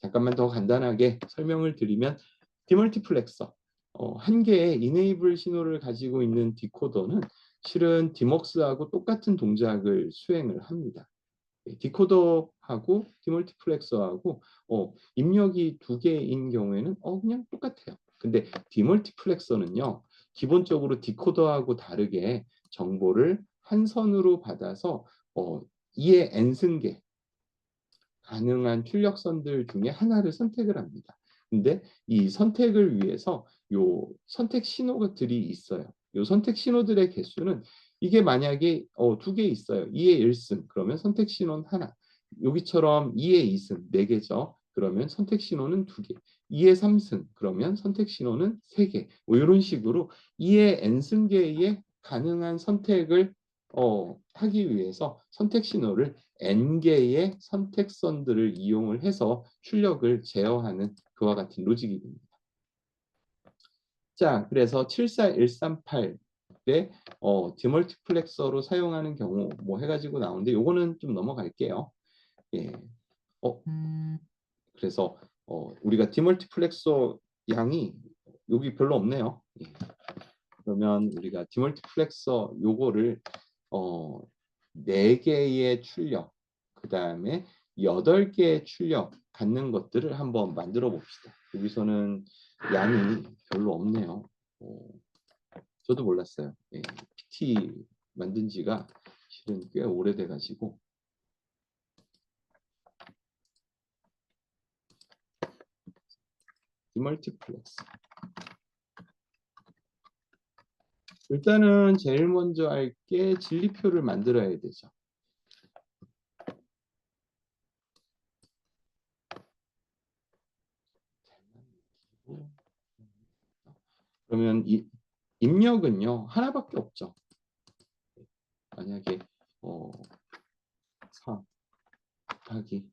잠깐만 더 간단하게 설명을 드리면 디멀티플렉서, 한 개의 이네이블 신호를 가지고 있는 디코더는 실은 디먹스하고 똑같은 동작을 수행을 합니다. 디코더하고 디멀티플렉서하고 입력이 두 개인 경우에는 그냥 똑같아요. 근데 디멀티플렉서는요, 기본적으로 디코더하고 다르게 정보를 한 선으로 받아서 2의 n승계 가능한 출력선들 중에 하나를 선택을 합니다. 근데 이 선택을 위해서 요 선택 신호들이 있어요. 요 선택 신호들의 개수는 이게 만약에 두 개 있어요. 2의 1승 그러면 선택 신호는 하나. 여기처럼 2의 2승 4개죠. 그러면 선택 신호는 2개. 2의 3승 그러면 선택 신호는 3개. 뭐 이런 식으로 2의 n승계의 가능한 선택을 하기 위해서 선택 신호를 n개의 선택선들을 이용을 해서 출력을 제어하는 그와 같은 로직이 됩니다. 자, 그래서 74138의 디멀티플렉서로 사용하는 경우 뭐 해가지고 나오는데 요거는 좀 넘어갈게요. 예. 그래서 우리가 디멀티플렉서 양이 여기 별로 없네요. 예. 그러면 우리가 디멀티플렉서 요거를 4개의 출력, 그 다음에 8개의 출력 갖는 것들을 한번 만들어 봅시다. 여기서는 양이 별로 없네요. 저도 몰랐어요. 예, PT 만든 지가 실은 꽤 오래돼 가지고. 디멀티플렉스. 일단은 제일 먼저 할 게 진리표를 만들어야 되죠. 그러면 이 입력은요 하나밖에 없죠. 만약에 4 곱하기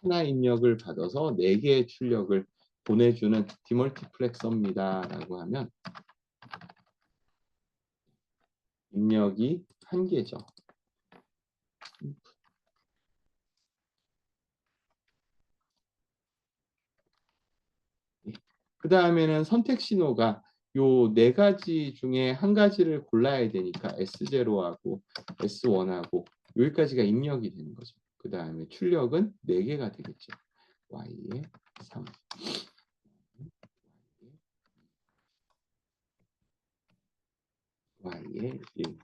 하나 입력을 받아서 4개의 출력을 보내주는 디멀티플렉서입니다 라고 하면 입력이 1개죠. 그 다음에는 선택 신호가 요 4가지 중에 한 가지를 골라야 되니까 S0하고 S1하고 여기까지가 입력이 되는 거죠. 그 다음에 출력은 4개가 되겠죠. Y에 3, Y에 1,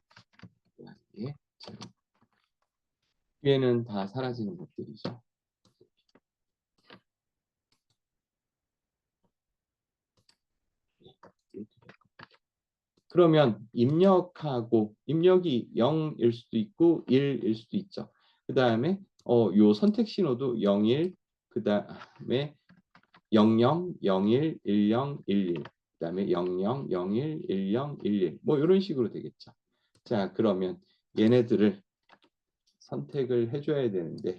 Y에 0. 뒤에는 다 사라지는 것들이죠. 그러면 입력하고 입력이 0일 수도 있고 1일 수도 있죠. 그 다음에 요 선택 신호도 01, 그 다음에 00, 01, 10, 11, 그 다음에 00, 01, 10, 11 뭐 이런 식으로 되겠죠. 자, 그러면 얘네들을 선택을 해줘야 되는데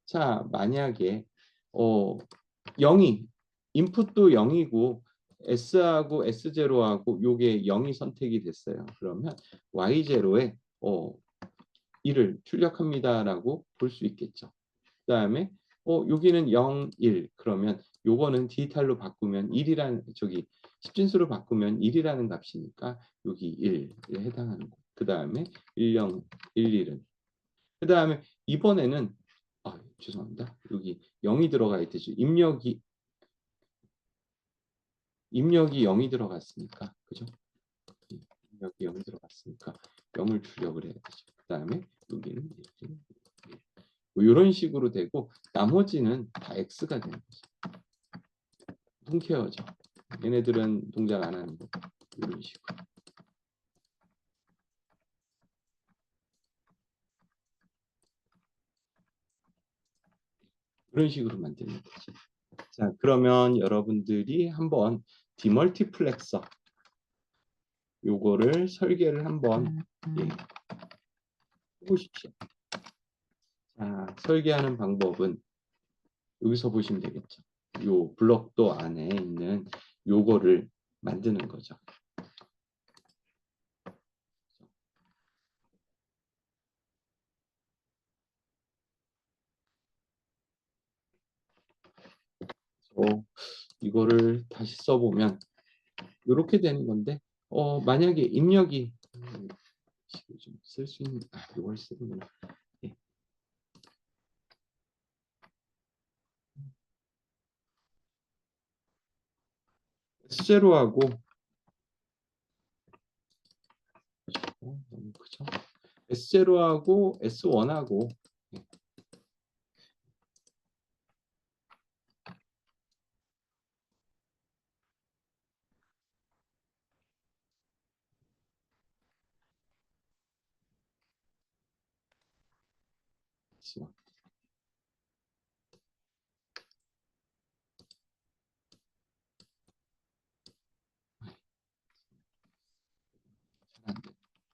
자, 만약에 0이 인풋도 0이고 S하고 S0하고 요게 0이 선택이 됐어요. 그러면 Y0에 1을 출력합니다라고 볼 수 있겠죠. 그다음에 여기는 0, 1 그러면 요거는 디지털로 바꾸면 1이라는 저기 십진수로 바꾸면 1이라는 값이니까 여기 1에 해당하는 거. 그다음에 10, 11은 그다음에 이번에는 죄송합니다. 여기 0이 들어가 있듯이 입력이 0이 들어갔으니까 그죠? 입력이 0이 들어갔으니까 0을 출력을 해야 되죠. 그다음에 여기는 뭐 이런 식으로 되고 나머지는 다 X가 되는 거죠. 통케어죠. 얘네들은 동작 안 하는 거 이런 식으로. 이런 식으로 만드는 거죠. 자, 그러면 여러분들이 한번 디멀티플렉서 요거를 설계를 한번 해보십시오. 자, 설계하는 방법은 여기서 보시면 되겠죠. 요 블럭도 안에 있는 요거를 만드는 거죠. 이거를 다시 써보면 이렇게 되는 건데 만약에 입력이 좀 쓸 수 있는 이걸 쓰는구나. 예. S0하고 너무 크죠? S0하고 S1하고 S1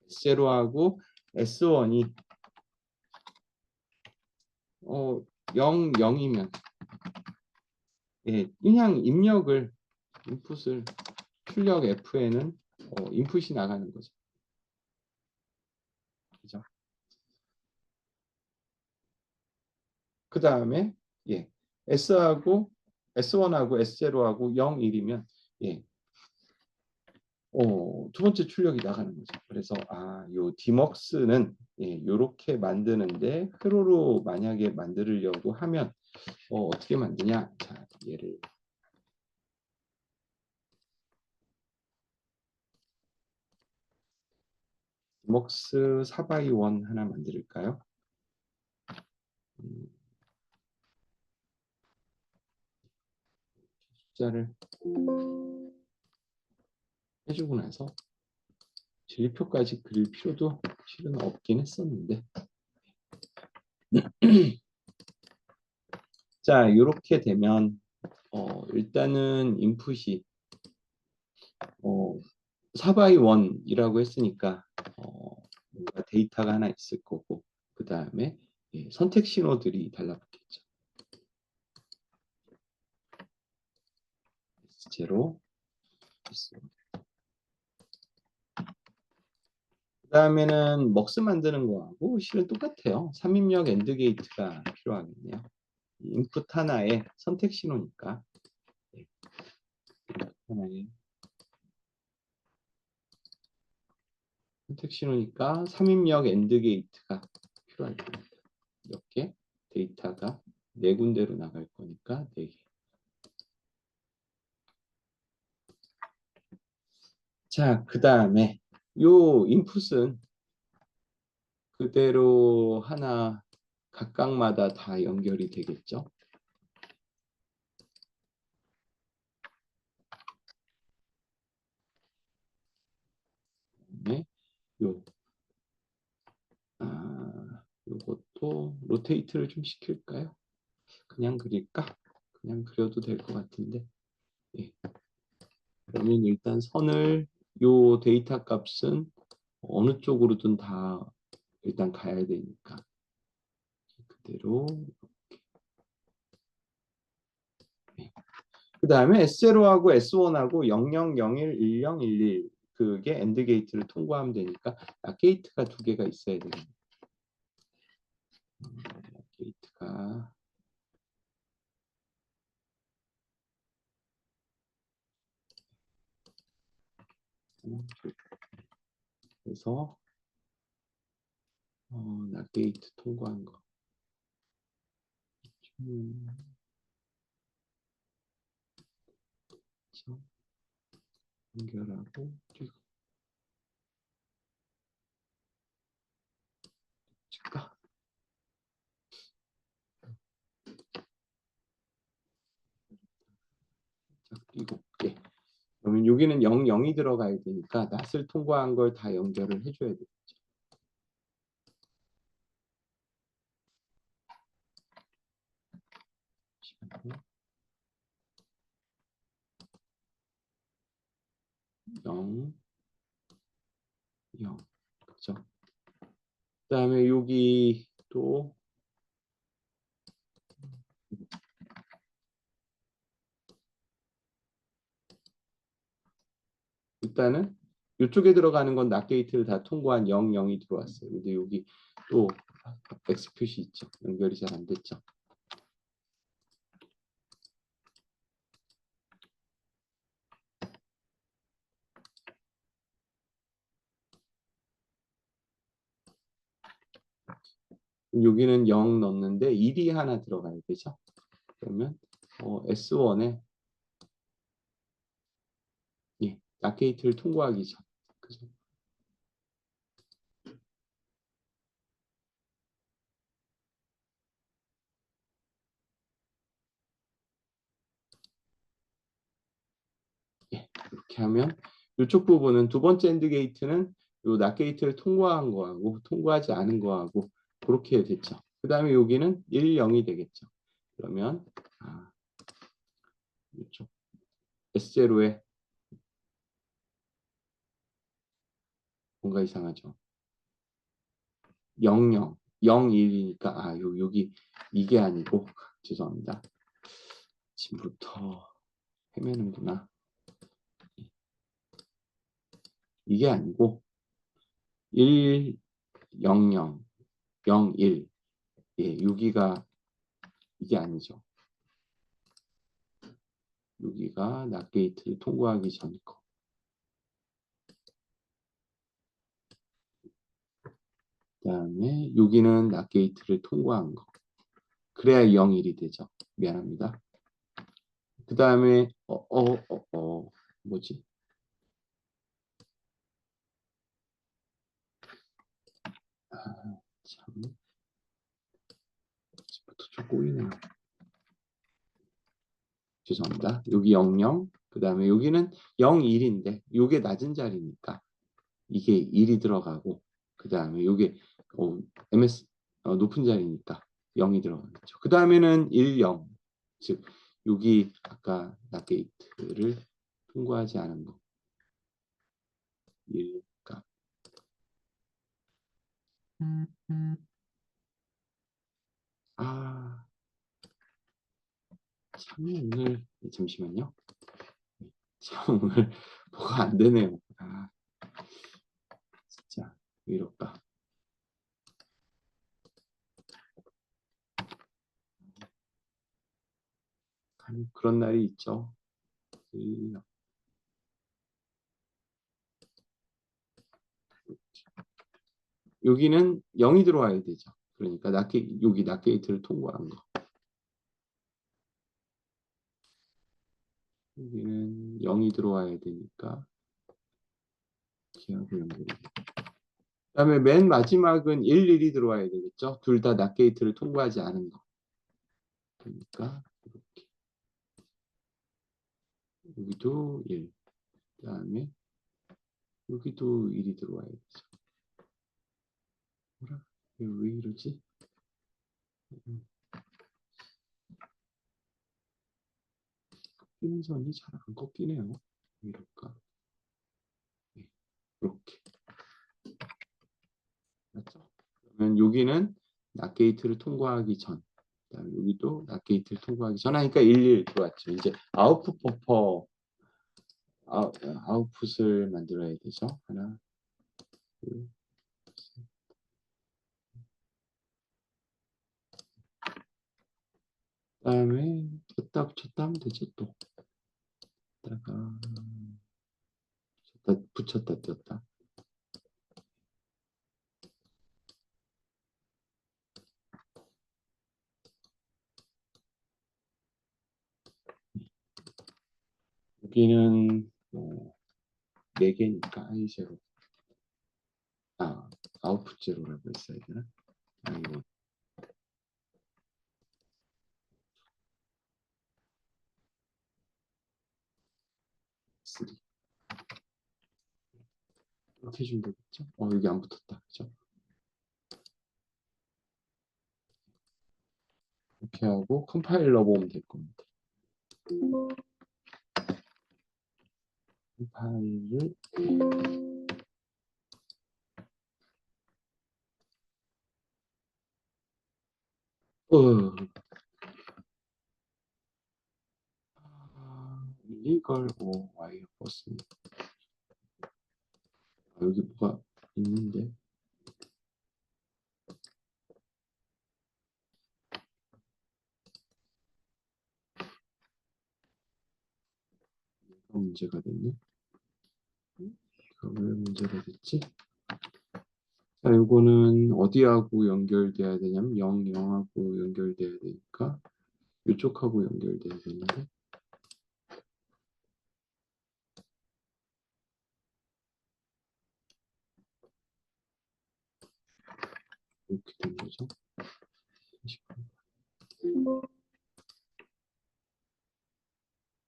S0하고 S1이 0, 0이면 예, 그냥 입력을 인풋을 출력 F에는 인풋이 나가는 거죠. 그죠? 그 다음에 예, S하고 S1하고 S0하고 0, 1이면 예, 두 번째 출력이 나가는 거죠. 그래서 요 디먹스는 예, 요렇게 만드는데 회로로 만약에 만들려고 하면 어떻게 만드냐? 자, 얘를 디먹스 4x1 하나 만들까요? 숫자를 해주고 나서 진리표까지 그릴 필요도 실은 없긴 했었는데 자 이렇게 되면 일단은 인풋이 4x1이라고 했으니까 뭔가 데이터가 하나 있을 거고 그 다음에 예, 선택 신호들이 달라붙겠죠. S0, S1. 그 다음에는 먹스 만드는 거하고 실은 똑같아요. 3입력 엔드 게이트가 필요하겠네요. 인풋 하나에 선택 신호니까 예, 하나에 선택 신호니까 3입력 엔드 게이트가 필요할 겁니다. 이렇게 데이터가 네 군데로 나갈 거니까 네 개. 자, 그 다음에 요 인풋은 그대로 하나 각각마다 다 연결이 되겠죠. 네, 요 요것도 로테이트를 좀 시킬까요? 그냥 그릴까? 그냥 그려도 될 것 같은데. 예. 그러면 일단 선을 요 데이터 값은 어느 쪽으로든 다 일단 가야 되니까 그대로. 네. 그 다음에 S0하고 S1하고 0001, 1011 그게 엔드 게이트를 통과하면 되니까 게이트가 두 개가 있어야 됩니다. 게이트가 그래서 게이트 통과한 거 그렇죠? 연결하고 그리고 찍까 그리고 예. 그러면 여기는 0, 0이 들어가야 되니까 낫을 통과한 걸 다 연결을 해줘야 되겠죠. 잠시만요. 0, 0. 그렇죠. 그다음에 여기 또 일단은 이쪽에 들어가는 건 낫게이트를 다 통과한 0, 0이 들어왔어요. 근데 여기 또 X 표시 있죠. 연결이 잘 안 됐죠. 여기는 0 넣는데 1이 하나 들어가야 되죠. 그러면 S1에 예, 낫게이트를 통과하기 전. 그죠? 예, 이렇게 하면 이쪽 부분은 두 번째 엔드 게이트는 요 낫게이트를 통과한 거하고 통과하지 않은 거하고 그렇게 됐죠. 그 다음에 여기는 1, 0이 되겠죠. 그러면 이쪽 S0에 뭔가 이상하죠. 0, 0, 0, 1이니까 여기 이게 아니고 죄송합니다. 지금부터 헤매는구나. 이게 아니고 1, 0, 0, 0, 1. 예, 여기가 이게 아니죠. 여기가 낫게이트를 통과하기 전 거. 그 다음에 여기는 낫게이트를 통과한 거. 그래야 0, 1이 되죠. 미안합니다. 그 다음에 뭐지? 참 부터 좀 꼬이네요. 죄송합니다. 여기 0, 0. 그 다음에 여기는 0, 1인데 이게 낮은 자리니까 이게 1이 들어가고 그 다음에 이게 MS 높은 자리니까 0이 들어가겠죠. 그 다음에는 1, 0. 즉 여기 아까 낫게이트를 통과하지 않은 거 1 값. 참 오늘 잠시만요. 참 오늘 뭐가 안 되네요. 진짜 왜 이럴까? 그런 날이 있죠. 여기는 0이 들어와야 되죠. 그러니까 여기 낫게이트를 통과한 거. 여기는 0이 들어와야 되니까 기하고 연결이. 그다음에 맨 마지막은 1, 1이 들어와야 되겠죠. 둘 다 낫게이트를 통과하지 않은 거. 그러니까 이렇게 여기도 1. 그다음에 여기도 1이 들어와야 되죠. 뭐라? 왜 이러지? 꺾이는 선이 잘 안 꺾이네요. 왜 이럴까? 네, 이렇게. 맞죠? 그러면 여기는 낫게이트를 통과하기 전. 그다음에 여기도 낫게이트를 통과하기 전 하니까 1, 1 들어왔죠. 이제 아웃풋 버퍼 아웃풋을 만들어야 되죠. 하나, 둘, 셋. 그다음에 쳤다 붙였다 하면 되죠. 또 다가 붙였다 떴다. 여기는 4개니까 I0 아웃풋 제로라고 했어야 되나? I1 3 이렇게 해주면 되겠죠? 여기 안 붙었다. 그죠? 이렇게 하고 컴파일러 보면 될 겁니다. 컴파일을 이걸 와이어 버스 여기 뭐가 있는데 문제가 됐네. 이거 왜 문제가 됐지? 자, 요거는 어디하고 연결돼야 되냐면 0하고 연결돼야 되니까 이쪽하고 연결돼야 되는데 이렇게 된 거죠.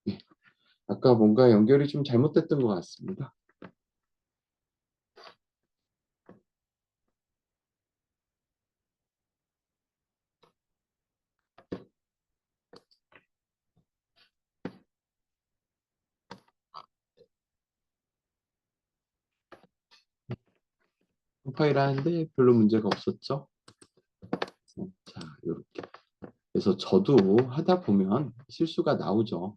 예, 아까 뭔가 연결이 좀 잘못됐던 것 같습니다. 컴파일 하는데 별로 문제가 없었죠. 자, 이렇게. 그래서 저도 하다 보면 실수가 나오죠.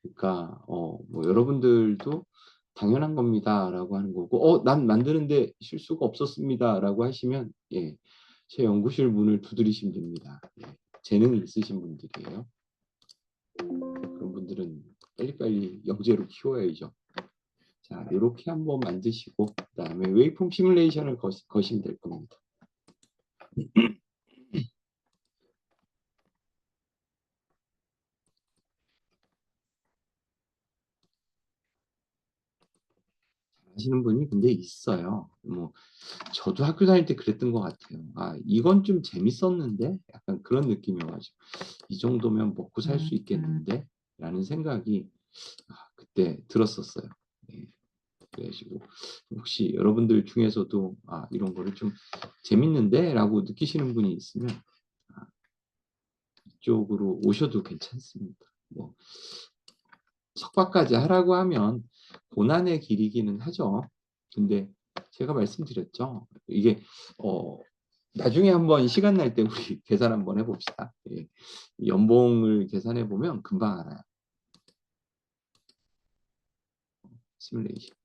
그러니까 뭐 여러분들도 당연한 겁니다라고 하는 거고, 난 만드는데 실수가 없었습니다라고 하시면 예, 제 연구실 문을 두드리시면 됩니다. 예, 재능이 있으신 분들이에요. 그런 분들은 빨리빨리 영재로 키워야죠. 자, 이렇게 한번 만드시고 그다음에 웨이폼 시뮬레이션을 거시면 될 겁니다. 하시는 분이 근데 있어요. 뭐 저도 학교 다닐 때 그랬던 것 같아요. 아, 이건 좀 재밌었는데 약간 그런 느낌이어가지고 이 정도면 먹고 살 수 있겠는데 라는 생각이 그때 들었었어요. 네, 그래가지고 혹시 여러분들 중에서도 이런 거를 좀 재밌는데 라고 느끼시는 분이 있으면 이쪽으로 오셔도 괜찮습니다. 뭐 석박까지 하라고 하면 고난의 길이기는 하죠. 근데 제가 말씀드렸죠. 이게 나중에 한번 시간 날 때 우리 계산 한번 해봅시다. 예. 연봉을 계산해 보면 금방 알아요. 시뮬레이션.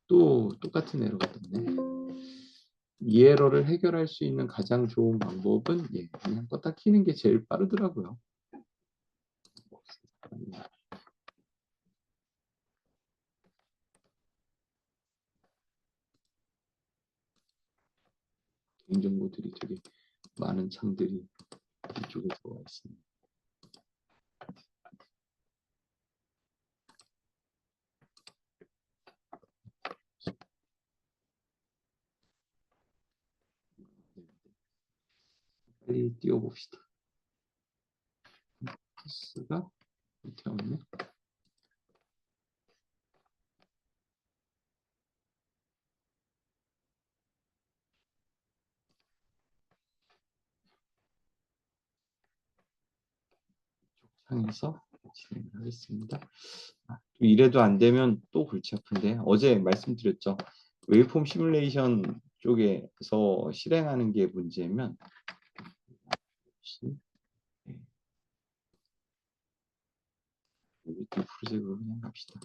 또 똑같은 에러가 떴네. 이 에러를 해결할 수 있는 가장 좋은 방법은 그냥 껐다 키는 게 제일 빠르더라고요. 개인정보들이 되게 많은 창들이 이쪽에 들어와 있습니다. 빨리 띄워봅시다. 코스가 밑에 없네. 상에서 진행하겠습니다. 이래도 안 되면 또 골치 아픈데 어제 말씀드렸죠. 웨이폼 시뮬레이션 쪽에서 실행하는 게 문제면 여기 또 프로젝트로 그냥 갑시다.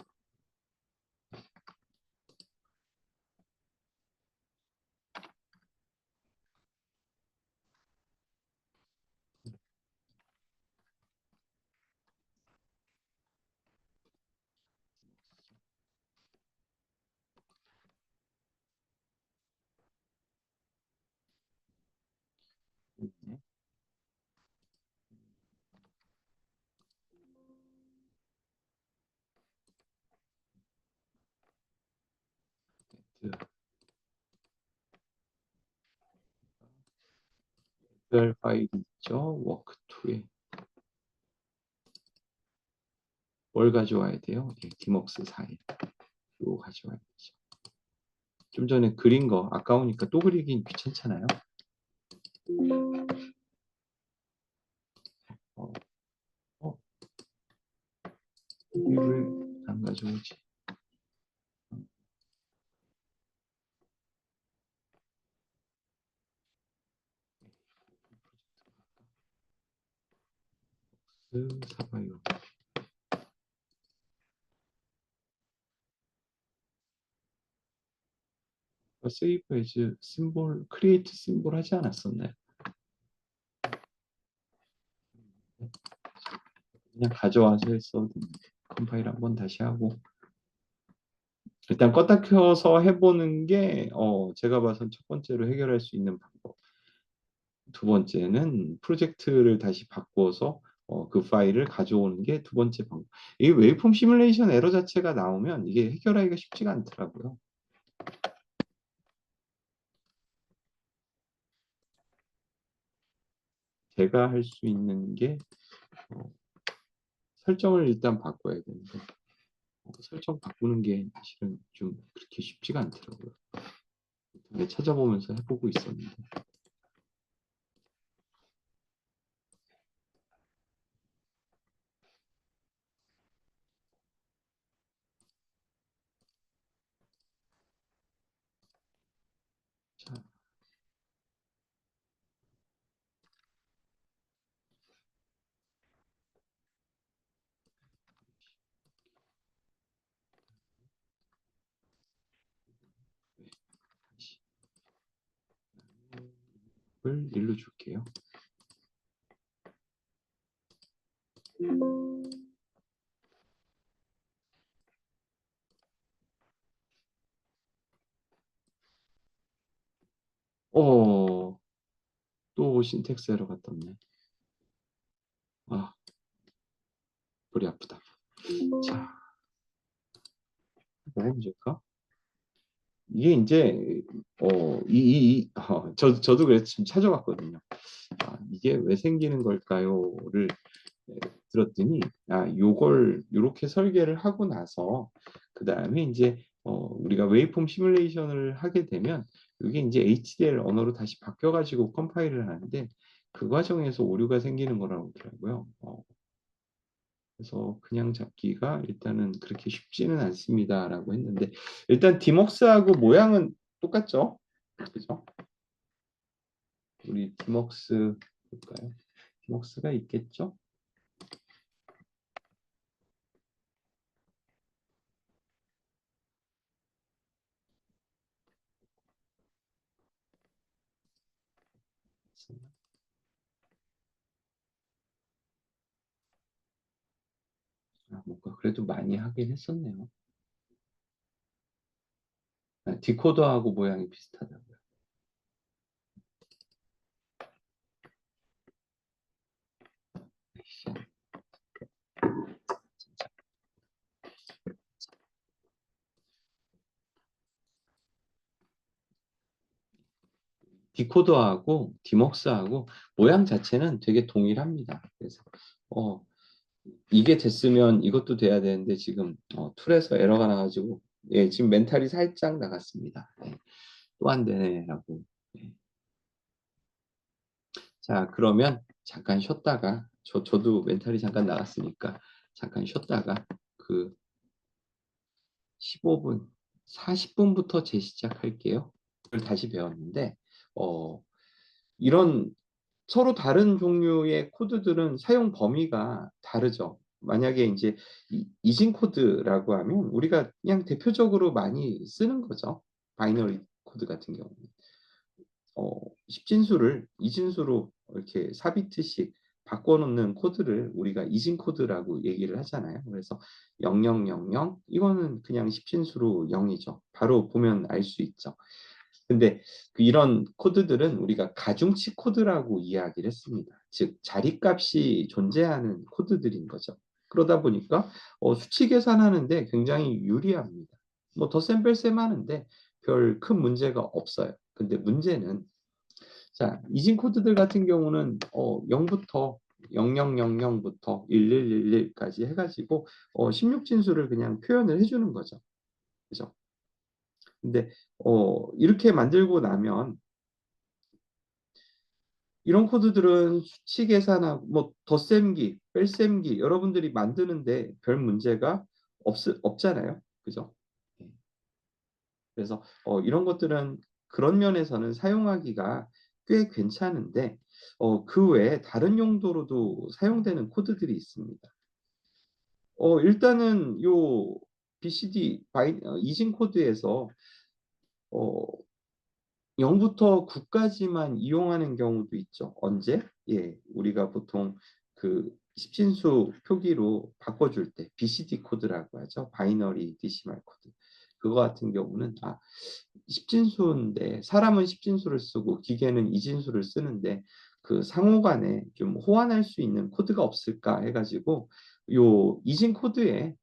특별 파일이 있죠. 워크2에 뭘 가져와야 돼요? 디먹스 4에 이거 가져와야 되죠. 좀 전에 그린 거 아까우니까 또 그리긴 귀찮잖아요. 어, 어, 이게 왜 안 가져오지? 사봐요. 세이브 에즈 심볼, 크리에이트 심볼 하지 않았었나요? 그냥 가져와서 했어도 되는데. 컴파일 한번 다시 하고 일단 껐다 켜서 해보는 게 제가 봐선 첫 번째로 해결할 수 있는 방법. 두 번째는 프로젝트를 다시 바꿔서 그 파일을 가져오는 게 두 번째 방법. 이 웨이폼 시뮬레이션 에러 자체가 나오면 이게 해결하기가 쉽지가 않더라고요. 제가 할 수 있는 게 어, 설정을 일단 바꿔야 되는데 설정 바꾸는 게 사실은 좀 그렇게 쉽지가 않더라고요. 찾아보면서 해보고 있었는데. 자, 을 일로 줄게요. 또 신텍스 에러 갔다 왔네. 아, 머리 아프다. 자, 뭐가 문제일까? 이게 이제 저도 그래서 지금 찾아봤거든요. 이게 왜 생기는 걸까요?를 들었더니 요걸 요렇게 설계를 하고 나서 그 다음에 이제 우리가 웨이폼 시뮬레이션을 하게 되면 이게 이제 HDL 언어로 다시 바뀌어가지고 컴파일을 하는데 그 과정에서 오류가 생기는 거라고 하더라고요. 그래서 그냥 잡기가 일단은 그렇게 쉽지는 않습니다라고 했는데 일단 디먹스하고 모양은 똑같죠? 그죠? 우리 디먹스 볼까요? 디먹스가 있겠죠? 뭔가 그래도 많이 하긴 했었네요. 디코더하고 모양이 비슷하다고요. 디코더하고 디먹스하고 모양 자체는 되게 동일합니다. 그래서 이게 됐으면 이것도 돼야 되는데 지금 툴에서 에러가 나가지고 지금 멘탈이 살짝 나갔습니다. 또 안 되네라고. 자, 그러면 잠깐 쉬었다가 저도 멘탈이 잠깐 나갔으니까 잠깐 쉬었다가 그 15분, 40분부터 재시작할게요. 그걸 다시 배웠는데 이런 서로 다른 종류의 코드들은 사용 범위가 다르죠. 만약에 이제 이진 코드라고 하면 우리가 그냥 대표적으로 많이 쓰는 거죠. 바이너리 코드 같은 경우는. 10진수를 2진수로 이렇게 4비트씩 바꿔놓는 코드를 우리가 이진 코드라고 얘기를 하잖아요. 그래서 0000 이거는 그냥 10진수로 0이죠. 바로 보면 알 수 있죠. 근데 이런 코드들은 우리가 가중치 코드라고 이야기를 했습니다. 즉 자리값이 존재하는 코드들인 거죠. 그러다 보니까 수치 계산하는데 굉장히 유리합니다. 뭐 덧셈 뺄셈 하는데 별 큰 문제가 없어요. 근데 문제는 자 이진 코드들 같은 경우는 0부터 0000부터 1111까지 해가지고 16진수를 그냥 표현을 해주는 거죠. 그죠? 근데 이렇게 만들고 나면 이런 코드들은 수치 계산하고 뭐 덧셈기, 뺄셈기 여러분들이 만드는데 별 문제가 없잖아요. 그죠? 예. 그래서 이런 것들은 그런 면에서는 사용하기가 꽤 괜찮은데 그 외에 다른 용도로도 사용되는 코드들이 있습니다. 일단은 요 BCD 이진 코드에서 어, 0부터 9까지만 이용하는 경우도 있죠. 언제? 예, 우리가 보통 그 10진수 표기로 바꿔줄 때 BCD 코드라고 하죠. 바이너리 데시멀 코드. 그거 같은 경우는 10진수인데 사람은 10진수를 쓰고 기계는 2진수를 쓰는데 그 상호 간에 좀 호환할 수 있는 코드가 없을까 해가지고 요 이진 코드에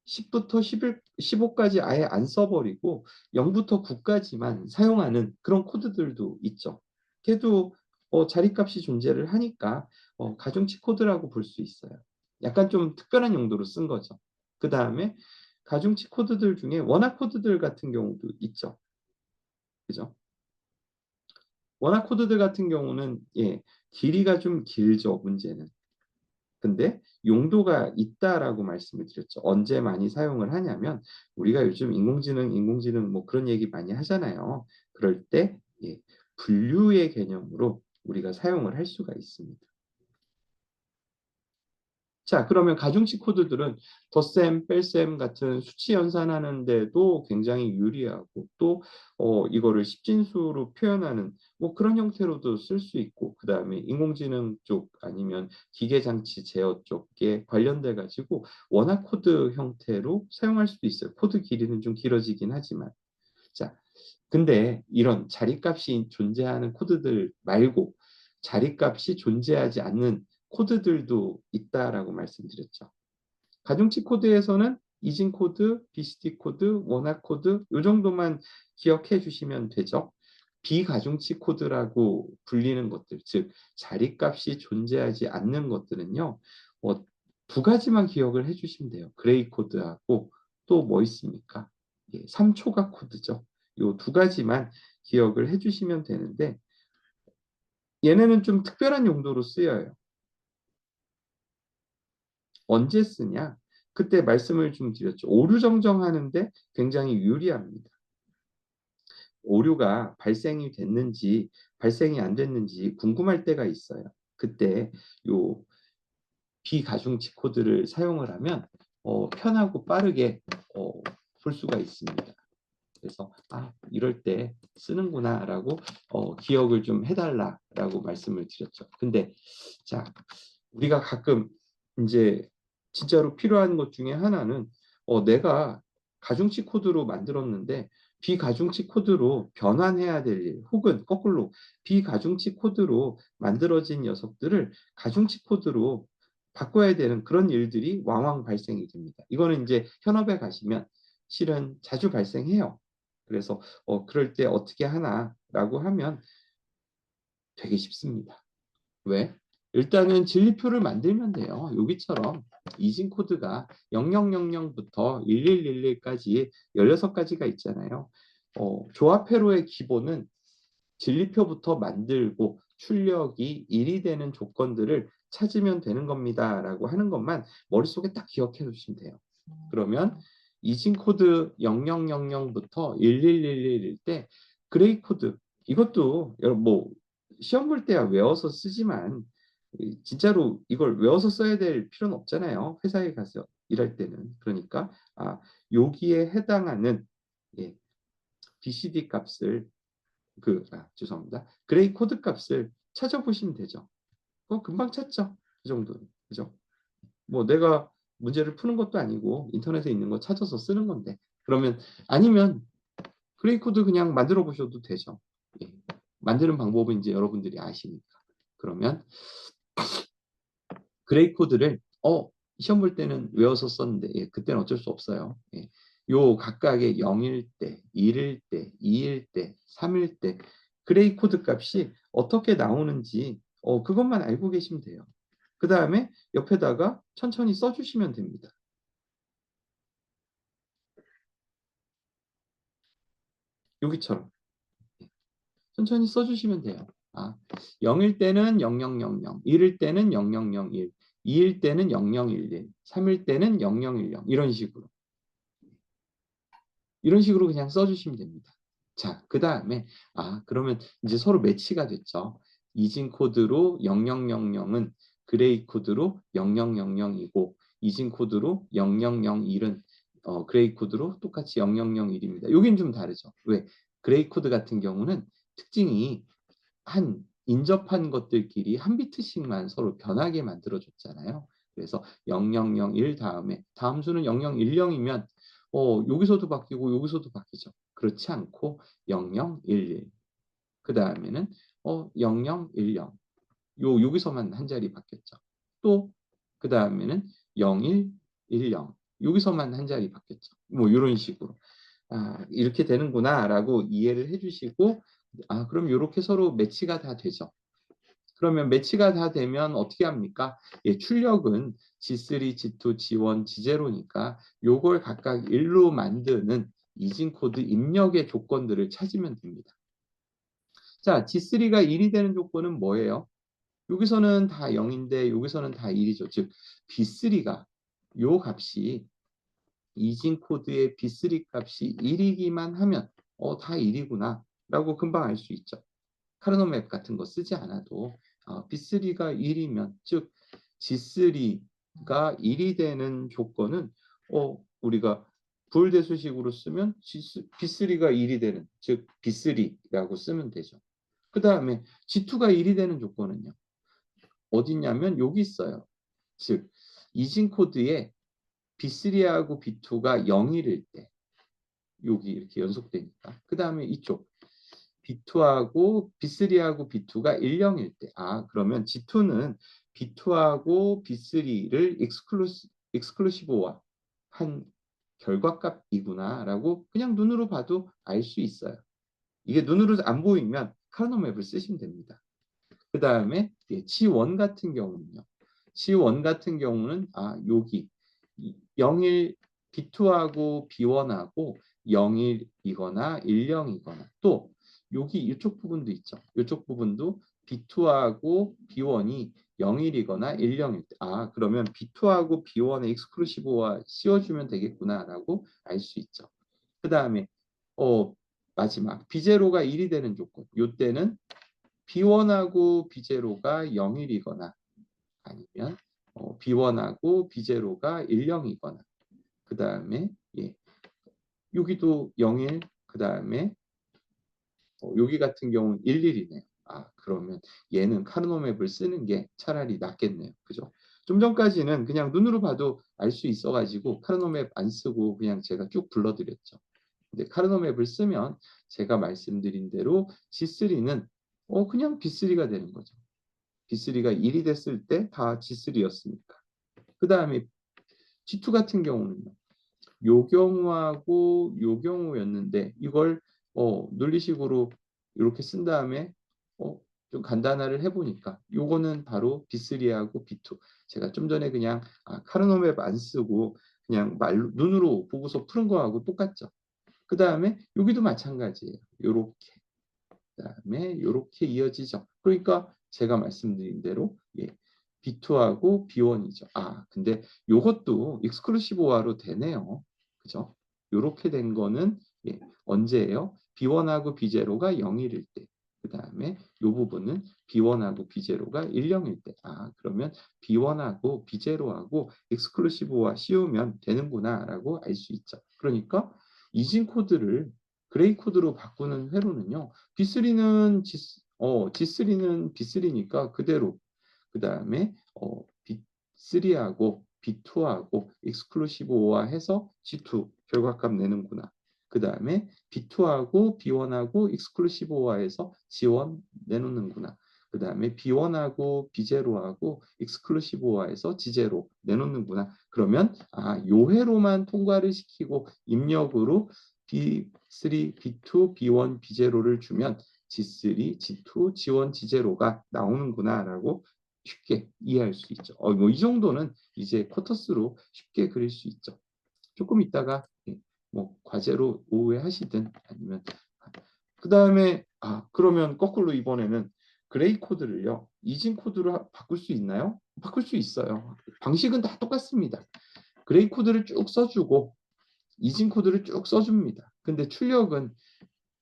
10부터 11, 15까지 아예 안 써버리고 0부터 9까지만 사용하는 그런 코드들도 있죠. 걔도 자리값이 존재를 하니까 가중치 코드라고 볼 수 있어요. 약간 좀 특별한 용도로 쓴 거죠. 그 다음에 가중치 코드들 중에 원화 코드들 같은 경우도 있죠. 그죠? 원화 코드들 같은 경우는 길이가 좀 길죠, 문제는. 근데 용도가 있다라고 말씀을 드렸죠. 언제 많이 사용을 하냐면 우리가 요즘 인공지능 뭐 그런 얘기 많이 하잖아요. 그럴 때 분류의 개념으로 우리가 사용을 할 수가 있습니다. 자, 그러면 가중치 코드들은 덧셈, 뺄셈 같은 수치 연산하는데도 굉장히 유리하고 또 이거를 십진수로 표현하는 뭐 그런 형태로도 쓸 수 있고 그 다음에 인공지능 쪽 아니면 기계장치 제어 쪽에 관련돼 가지고 원화 코드 형태로 사용할 수도 있어요. 코드 길이는 좀 길어지긴 하지만. 자, 근데 이런 자리값이 존재하는 코드들 말고 자리값이 존재하지 않는 코드들도 있다라고 말씀드렸죠. 가중치 코드에서는 이진 코드, BCD 코드, 원화 코드 이 정도만 기억해 주시면 되죠. 비가중치 코드라고 불리는 것들, 즉 자리값이 존재하지 않는 것들은요. 두 가지만 기억을 해 주시면 돼요. 그레이 코드하고 또 뭐 있습니까? 3초각 코드죠. 이 두 가지만 기억을 해 주시면 되는데 얘네는 좀 특별한 용도로 쓰여요. 언제 쓰냐? 그때 말씀을 좀 드렸죠. 오류 정정하는데 굉장히 유리합니다. 오류가 발생이 됐는지 발생이 안 됐는지 궁금할 때가 있어요. 그때 요 비가중치 코드를 사용을 하면 편하고 빠르게 볼 수가 있습니다. 그래서 이럴 때 쓰는구나라고 기억을 좀 해달라라고 말씀을 드렸죠. 근데 자, 우리가 가끔 이제 진짜로 필요한 것 중에 하나는 내가 가중치 코드로 만들었는데 비가중치 코드로 변환해야 될 일, 혹은 거꾸로 비가중치 코드로 만들어진 녀석들을 가중치 코드로 바꿔야 되는 그런 일들이 왕왕 발생이 됩니다. 이거는 이제 현업에 가시면 실은 자주 발생해요. 그래서 그럴 때 어떻게 하나라고 하면 되게 쉽습니다. 왜? 일단은 진리표를 만들면 돼요. 여기처럼 이진 코드가 0000부터 1111까지 16가지가 있잖아요. 조합회로의 기본은 진리표부터 만들고 출력이 1이 되는 조건들을 찾으면 되는 겁니다. 라고 하는 것만 머릿속에 딱 기억해 두시면 돼요. 그러면 이진 코드 0000부터 1111일 때 그레이 코드 이것도 뭐 시험 볼 때야 외워서 쓰지만 진짜로 이걸 외워서 써야 될 필요는 없잖아요. 회사에 가서 일할 때는. 그러니까 여기에 해당하는 BCD 값을 죄송합니다. 그레이 코드 값을 찾아보시면 되죠. 금방 찾죠. 그 정도는. 그죠? 뭐 내가 문제를 푸는 것도 아니고 인터넷에 있는 거 찾아서 쓰는 건데. 그러면 아니면 그레이 코드 그냥 만들어 보셔도 되죠. 만드는 방법은 이제 여러분들이 아시니까. 그러면 그레이 코드를 시험 볼 때는 외워서 썼는데 그때는 어쩔 수 없어요. 요 각각의 0일 때, 1일 때, 2일 때, 3일 때 그레이 코드 값이 어떻게 나오는지 그것만 알고 계시면 돼요. 그 다음에 옆에다가 천천히 써주시면 됩니다. 여기처럼 천천히 써주시면 돼요. 0일 때는 0000, 1일 때는 0001, 2일 때는 0011, 3일 때는 0010 이런 식으로 그냥 써주시면 됩니다. 자, 그 다음에 그러면 이제 서로 매치가 됐죠. 이진 코드로 0000은 그레이 코드로 0000이고 이진 코드로 0001은 그레이 코드로 똑같이 0001입니다. 여긴 좀 다르죠. 왜? 그레이 코드 같은 경우는 특징이 인접한 것들끼리 한 비트씩만 서로 변하게 만들어줬잖아요. 그래서 0001 다음에 다음 수는 0010이면 여기서도 바뀌고 여기서도 바뀌죠. 그렇지 않고 0011 그 다음에는 0010 여기서만 한 자리 바뀌었죠. 또 그 다음에는 0110 여기서만 한 자리 바뀌었죠. 뭐 이런 식으로 이렇게 되는구나라고 이해를 해주시고 그럼 이렇게 서로 매치가 다 되죠. 그러면 매치가 다 되면 어떻게 합니까? 예, 출력은 G3, G2, G1, G0니까 요걸 각각 1로 만드는 이진 코드 입력의 조건들을 찾으면 됩니다. 자, G3가 1이 되는 조건은 뭐예요? 여기서는 다 0인데 여기서는 다 1이죠. 즉 B3가 요 값이 이진 코드의 B3 값이 1이기만 하면 다 1이구나 라고 금방 알 수 있죠. 카르노맵 같은 거 쓰지 않아도 B3가 1이면 즉 G3가 1이 되는 조건은 우리가 부울대수식으로 쓰면 B3가 1이 되는 즉 B3라고 쓰면 되죠. 그 다음에 G2가 1이 되는 조건은요. 어디냐면 여기 있어요. 즉 이진 코드에 B3하고 B2가 0일일 때 여기 이렇게 연속되니까 그 다음에 이쪽 B2하고 B3하고 B2가 10일 때 그러면 G2는 B2하고 B3를 익스클루시브화 한 결과값이구나 라고 그냥 눈으로 봐도 알 수 있어요. 이게 눈으로 안 보이면 카르노맵을 쓰시면 됩니다. 그 다음에 G1 같은 경우는요. G1 같은 경우는 여기 0일 B2하고 B1하고 0일이거나 10이거나 또 여기 이쪽 부분도 있죠. 이쪽 부분도 B2하고 B1이 0일이거나 10일 때 그러면 B2하고 B1의 익스클루시브화 씌워주면 되겠구나라고 알 수 있죠. 그 다음에 마지막 B0가 1이 되는 조건 이때는 B1하고 B0가 0일이거나 아니면 B1하고 B0가 10이거나 그 다음에 여기도 0일 그 다음에 여기 같은 경우는 11이네요. 그러면 얘는 카르노맵을 쓰는 게 차라리 낫겠네요. 그죠? 좀 전까지는 그냥 눈으로 봐도 알 수 있어가지고 카르노맵 안 쓰고 그냥 제가 쭉 불러드렸죠. 근데 카르노맵을 쓰면 제가 말씀드린 대로 G3는 그냥 B3가 되는 거죠. B3가 1이 됐을 때 다 G3였으니까. 그 다음에 G2 같은 경우는요. 요 경우하고 요 경우였는데 이걸 논리식으로 이렇게 쓴 다음에 좀 간단화를 해보니까 요거는 바로 B3하고 B2 제가 좀 전에 그냥 카르노맵 안 쓰고 그냥 말로 눈으로 보고서 푸는 거하고 똑같죠. 그 다음에 여기도 마찬가지예요. 요렇게 그다음에 요렇게 이어지죠. 그러니까 제가 말씀드린 대로 B2하고 B1이죠. 근데 요것도 익스클루시브화로 되네요. 그죠? 요렇게 된 거는 언제예요? B1하고 B0가 0일일 때. 그 다음에 요 부분은 B1하고 B0가 10일 때. 그러면 B1하고 B0하고 익스클루시브화 씌우면 되는구나 라고 알 수 있죠. 그러니까 이진 코드를 그레이 코드로 바꾸는 회로는요. B3는 G3는 B3니까 그대로 그 다음에 B3하고 B2하고 익스클루시브화 해서 G2 결과값 내는구나. 그 다음에 B2하고 B1하고 익스클루시브화해서 G1 내놓는구나. 그 다음에 B1하고 B0하고 익스클루시브화해서 G0 내놓는구나. 그러면 요 회로만 통과를 시키고 입력으로 B3, B2, B1, B0를 주면 G3, G2, G1, G0가 나오는구나라고 쉽게 이해할 수 있죠. 이 정도는 이제 쿼터스로 쉽게 그릴 수 있죠. 조금 있다가 뭐 과제로 오후에 하시든 아니면 그 다음에 그러면 거꾸로 이번에는 그레이 코드를요. 이진 코드로 바꿀 수 있나요? 바꿀 수 있어요. 방식은 다 똑같습니다. 그레이 코드를 쭉 써주고 이진 코드를 쭉 써줍니다. 근데 출력은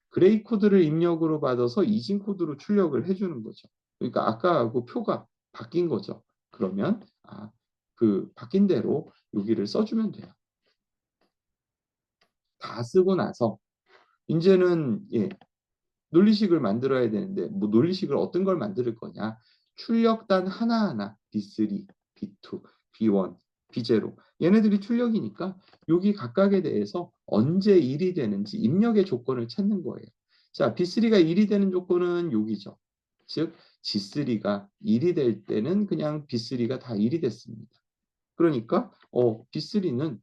그레이 코드를 입력으로 받아서 이진 코드로 출력을 해주는 거죠. 그러니까 아까하고 표가 바뀐 거죠. 그러면 그 바뀐 대로 여기를 써주면 돼요. 다 쓰고 나서 이제는 논리식을 만들어야 되는데 뭐 논리식을 어떤 걸 만들 거냐. 출력단 하나하나 B3, B2, B1, B0. 얘네들이 출력이니까 여기 각각에 대해서 언제 1이 되는지 입력의 조건을 찾는 거예요. 자, B3가 1이 되는 조건은 여기죠. 즉 G3가 1이 될 때는 그냥 B3가 다 1이 됐습니다. 그러니까 B3는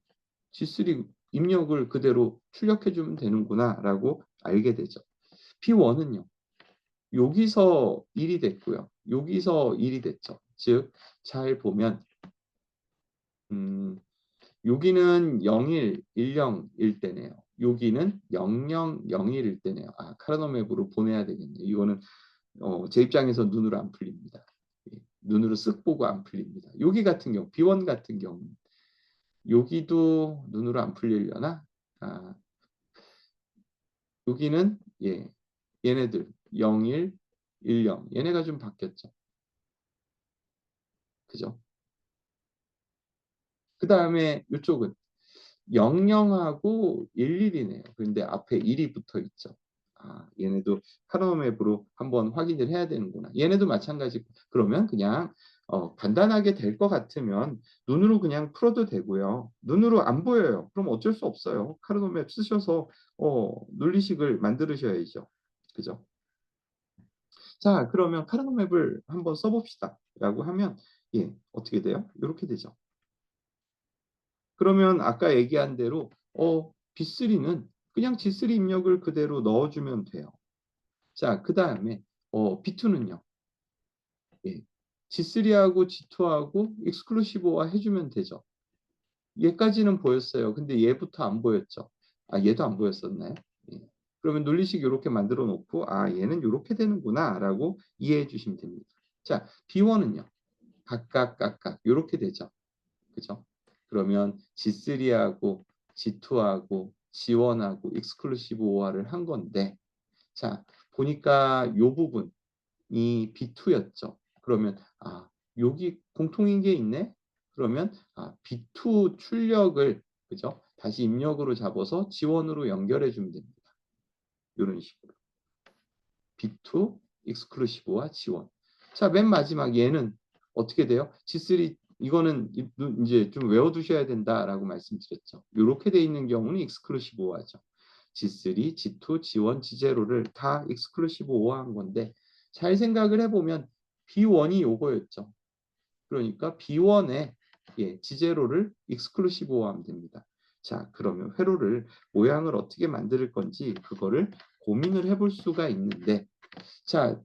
G3 입력을 그대로 출력해 주면 되는구나 라고 알게 되죠. B1은요. 여기서 1이 됐고요. 여기서 1이 됐죠. 즉 잘 보면 여기는 01, 10일 때네요. 여기는 0001일 때네요. 아, 카르노맵으로 보내야 되겠네요. 이거는 제 입장에서 눈으로 안 풀립니다. 예, 눈으로 쓱 보고 안 풀립니다. 여기 같은 경우, B1 같은 경우 여기도 눈으로 안 풀리려나? 아, 여기는 얘네들 01, 10 얘네가 좀 바뀌었죠. 그죠? 그 다음에 이쪽은 00하고 11이네요. 그런데 앞에 1이 붙어 있죠. 아, 얘네도 카르노맵으로 한번 확인을 해야 되는구나. 얘네도 마찬가지. 그러면 그냥 간단하게 될 것 같으면 눈으로 그냥 풀어도 되고요. 눈으로 안 보여요. 그럼 어쩔 수 없어요. 카르노맵 쓰셔서 논리식을 만들으셔야죠. 그죠? 자, 그러면 카르노맵을 한번 써봅시다. 라고 하면 어떻게 돼요? 이렇게 되죠. 그러면 아까 얘기한 대로 B3는 그냥 G3 입력을 그대로 넣어주면 돼요. 자, 그 다음에 B2는요. G3하고 G2하고 익스클루시브화 해주면 되죠. 얘까지는 보였어요. 근데 얘부터 안 보였죠. 아, 얘도 안 보였었나요? 예. 그러면 논리식 이렇게 만들어 놓고 아, 얘는 이렇게 되는구나 라고 이해해 주시면 됩니다. 자, B1은요. 각각 이렇게 되죠. 그죠? 그러면 G3하고 G2하고 G1하고 익스클루시브 OR을 한 건데 자, 보니까 요 부분이 B2였죠. 그러면 여기 공통인 게 있네. 그러면 B2 출력을 그죠? 다시 입력으로 잡아서 G1으로 연결해 주면 됩니다. 이런 식으로. B2 익스클루시브와 G1. 자, 맨 마지막 얘는 어떻게 돼요? G3 이거는 이제 좀 외워두셔야 된다라고 말씀드렸죠. 이렇게 돼 있는 경우는 익스클루시브화죠. G3, G2, G1, G0를 다 익스클루시브화한 건데 잘 생각을 해보면 B1이 요거였죠. 그러니까 B1에 G0를 익스클루시브화하면 됩니다. 자, 그러면 회로를 모양을 어떻게 만들 건지 그거를 고민을 해볼 수가 있는데 자,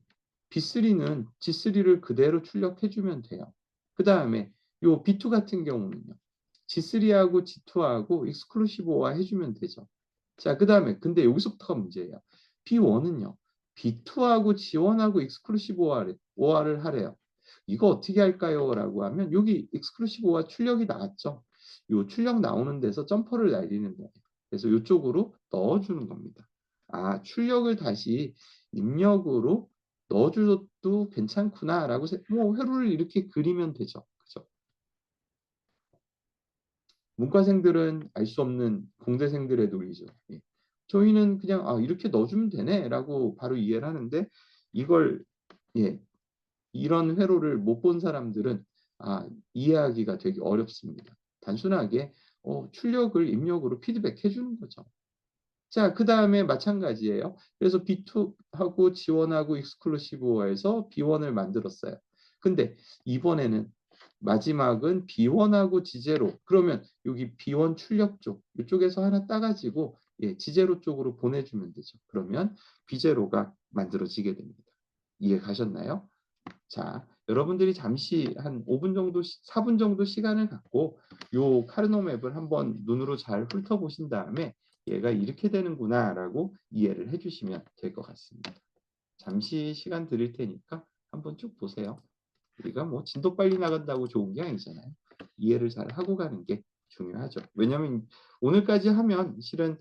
B3는 G3를 그대로 출력해주면 돼요. 그 다음에 요 B2 같은 경우는요. G3하고 G2하고 익스클루시브화 해주면 되죠. 자, 그 다음에 근데 여기서부터가 문제예요. B1은요. B2하고 G1하고 익스클루시브 OR를 하래요. 이거 어떻게 할까요? 라고 하면 여기 익스클루시브 OR 출력이 나왔죠. 요 출력 나오는 데서 점퍼를 날리는 거예요. 그래서 이쪽으로 넣어주는 겁니다. 아, 출력을 다시 입력으로 넣어줘도 괜찮구나라고 뭐 회로를 이렇게 그리면 되죠. 그죠? 문과생들은 알 수 없는 공대생들의 논리죠. 예. 저희는 그냥 이렇게 넣어주면 되네라고 바로 이해를 하는데 이걸 예, 이런 회로를 못 본 사람들은 이해하기가 되게 어렵습니다. 단순하게 출력을 입력으로 피드백해 주는 거죠. 자, 그 다음에 마찬가지예요. 그래서 B2하고 G1하고 익스클루시브에서 B1을 만들었어요. 근데 이번에는 마지막은 B1하고 G0. 그러면 여기 B1 출력 쪽, 이쪽에서 하나 따가지고 G0 쪽으로 보내주면 되죠. 그러면 B0가 만들어지게 됩니다. 이해 가셨나요? 자, 여러분들이 잠시 한 5분 정도, 4분 정도 시간을 갖고 요 카르노맵을 한번 눈으로 잘 훑어보신 다음에 얘가 이렇게 되는구나라고 이해를 해주시면 될 것 같습니다. 잠시 시간 드릴 테니까 한번 쭉 보세요. 우리가 뭐 진도 빨리 나간다고 좋은 게 아니잖아요. 이해를 잘 하고 가는 게 중요하죠. 왜냐하면 오늘까지 하면 실은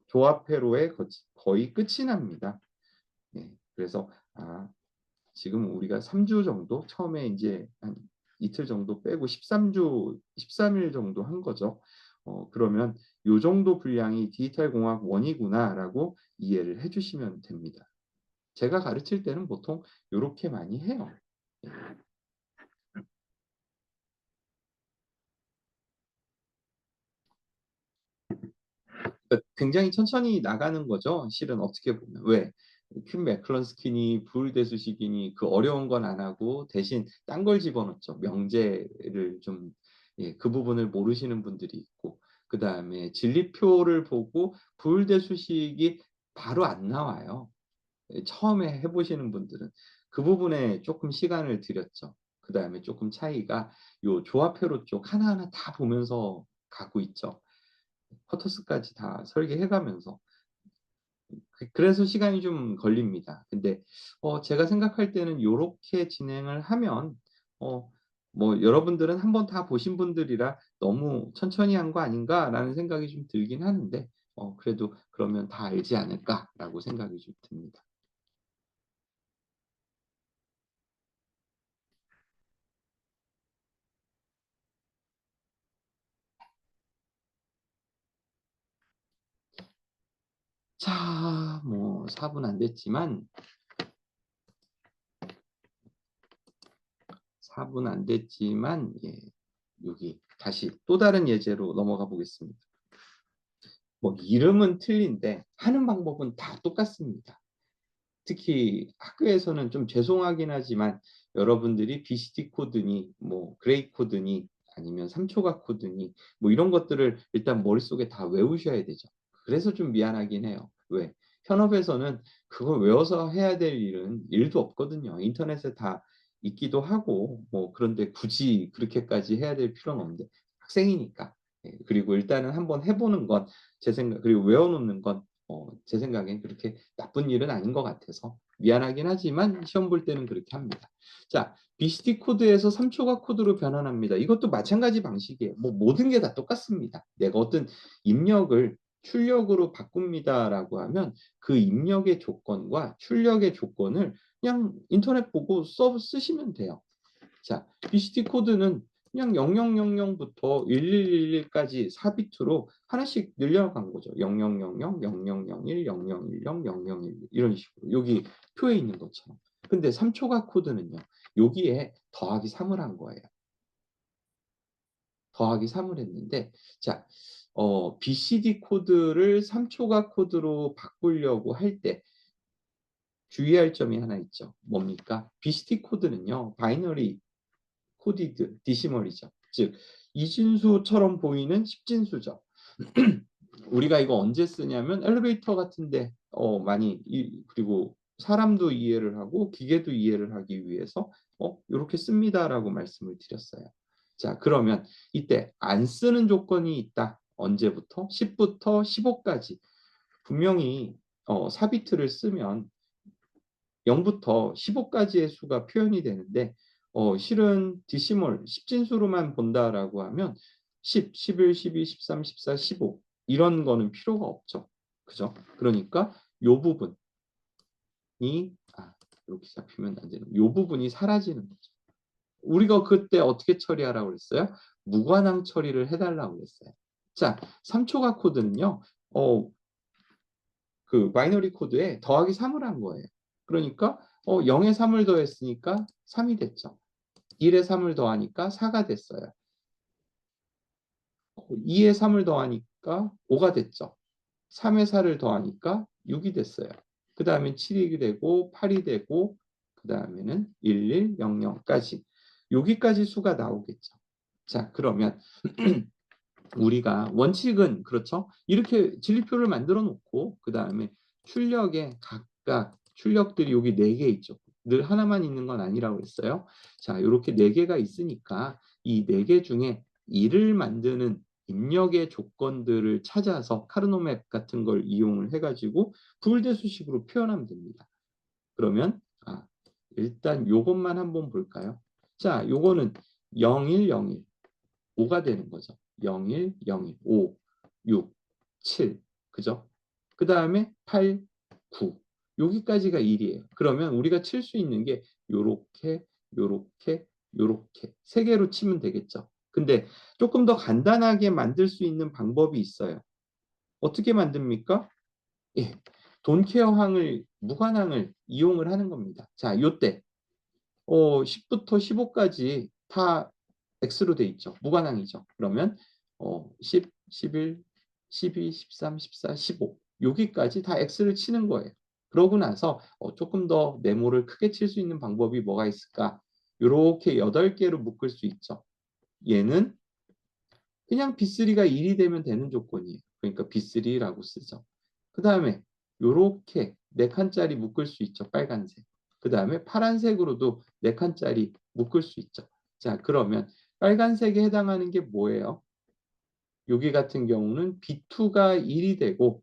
조합회로의 거의 끝이 납니다. 그래서 지금 우리가 3주 정도 처음에 이제 한 이틀 정도 빼고 13주 13일 정도 한 거죠. 그러면 요 정도 분량이 디지털 공학 원이구나라고 이해를 해주시면 됩니다. 제가 가르칠 때는 보통 이렇게 많이 해요. 예. 그러니까 굉장히 천천히 나가는 거죠. 실은 어떻게 보면. 왜? 퀸 매클런스킨이 부울대수식이니 그 어려운 건 안 하고 대신 딴 걸 집어넣죠. 명제를 좀 예, 그 부분을 모르시는 분들이 있고 그다음에 진리표를 보고 부울대수식이 바로 안 나와요. 예, 처음에 해 보시는 분들은. 그 부분에 조금 시간을 들였죠. 그다음에 조금 차이가 요 조합회로 쪽 하나하나 다 보면서 가고 있죠. 커터스까지 다 설계해 가면서. 그래서 시간이 좀 걸립니다. 근데 제가 생각할 때는 요렇게 진행을 하면 어 뭐 여러분들은 한번 다 보신 분들이라 '너무 천천히 한 거 아닌가.'라는 생각이 좀 들긴 하는데 그래도 '그러면 다 알지 않을까.'라고 생각이 좀 듭니다. 자 뭐 4분 안 됐지만 4분 안 됐지만 예 여기 다시 또 다른 예제로 넘어가 보겠습니다. 뭐 이름은 틀린데 하는 방법은 다 똑같습니다. 특히 학교에서는 좀 죄송하긴 하지만 여러분들이 BCD 코드니 뭐 그레이 코드니 아니면 3초각 코드니 뭐 이런 것들을 일단 머릿속에 다 외우셔야 되죠. 그래서 좀 미안하긴 해요. 왜? 현업에서는 그걸 외워서 해야 될 일은 일도 없거든요. 인터넷에 다 있기도 하고 뭐 그런데 굳이 그렇게까지 해야 될 필요는 없는데 학생이니까. 예 그리고 일단은 한번 해 보는 건 제 생각 그리고 외워 놓는 건 제 생각엔 그렇게 나쁜 일은 아닌 것 같아서 미안하긴 하지만 시험 볼 때는 그렇게 합니다. 자, BCD 코드에서 3초각 코드로 변환합니다. 이것도 마찬가지 방식이에요. 뭐 모든 게 다 똑같습니다. 내가 어떤 입력을 출력으로 바꿉니다라고 하면 그 입력의 조건과 출력의 조건을 그냥 인터넷 보고 쓰시면 돼요. 자, BCD 코드는 그냥 0000부터 1111까지 4비트로 하나씩 늘려간 거죠. 0000, 0001, 0010, 0011 이런 식으로 여기 표에 있는 것처럼. 근데 3초각 코드는요. 여기에 더하기 3을 한 거예요. 더하기 3을 했는데 자, BCD 코드를 3초각 코드로 바꾸려고 할 때 주의할 점이 하나 있죠. 뭡니까? BCD 코드는요. 바이너리 코디드 디시멀이죠. 즉 이진수처럼 보이는 십진수죠. 우리가 이거 언제 쓰냐면 엘리베이터 같은 데 많이 그리고 사람도 이해를 하고 기계도 이해를 하기 위해서 요렇게 씁니다라고 말씀을 드렸어요. 자, 그러면 이때 안 쓰는 조건이 있다. 언제부터? 10부터 15까지. 분명히 4비트를 쓰면 0부터 15까지의 수가 표현이 되는데 실은 디시멀 십진수로만 본다라고 하면 10, 11, 12, 13, 14, 15 이런 거는 필요가 없죠. 그죠? 그러니까 요 부분이 이렇게 잡히면 안 되는 요 부분이 사라지는 거죠. 우리가 그때 어떻게 처리하라고 그랬어요? 무관항 처리를 해 달라고 그랬어요. 자, 3초각 코드는요. 어 그 바이너리 코드에 더하기 3을 한 거예요. 그러니까 0에 3을 더했으니까 3이 됐죠. 1에 3을 더하니까 4가 됐어요. 2에 3을 더하니까 5가 됐죠. 3에 4를 더하니까 6이 됐어요. 그 다음에 7이 되고 8이 되고 그 다음에는 1100까지 여기까지 수가 나오겠죠. 자, 그러면 우리가 원칙은 그렇죠. 이렇게 진리표를 만들어 놓고 그다음에 출력에 각각 출력들이 여기 4개 있죠. 늘 하나만 있는 건 아니라고 그랬어요. 자, 요렇게 4개가 있으니까 이 4개 중에 1을 만드는 입력의 조건들을 찾아서 카르노맵 같은 걸 이용을 해 가지고 불대수식으로 표현하면 됩니다. 그러면 일단 요것만 한번 볼까요? 자, 요거는 0101 5가 되는 거죠. 01, 02, 5, 6, 7. 그죠? 그 다음에 8, 9. 여기까지가 1이에요. 그러면 우리가 칠 수 있는 게 요렇게, 요렇게, 요렇게. 세 개로 치면 되겠죠. 근데 조금 더 간단하게 만들 수 있는 방법이 있어요. 어떻게 만듭니까? 예. 돈케어 항을, 무관항을 이용을 하는 겁니다. 자, 요때 10부터 15까지 다 X로 돼 있죠. 무관항이죠. 그러면 10, 11, 12, 13, 14, 15 여기까지 다 X를 치는 거예요. 그러고 나서 쪼끔 더 네모를 크게 칠 수 있는 방법이 뭐가 있을까? 요렇게 8 개로 묶을 수 있죠. 얘는 그냥 B3가 1이 되면 되는 조건이에요. 그러니까 B3라고 쓰죠. 그다음에 요렇게 4 칸짜리 묶을 수 있죠, 빨간색. 그다음에 파란색으로도 4 칸짜리 묶을 수 있죠. 자, 그러면 빨간색에 해당하는 게 뭐예요? 여기 같은 경우는 B2가 1이 되고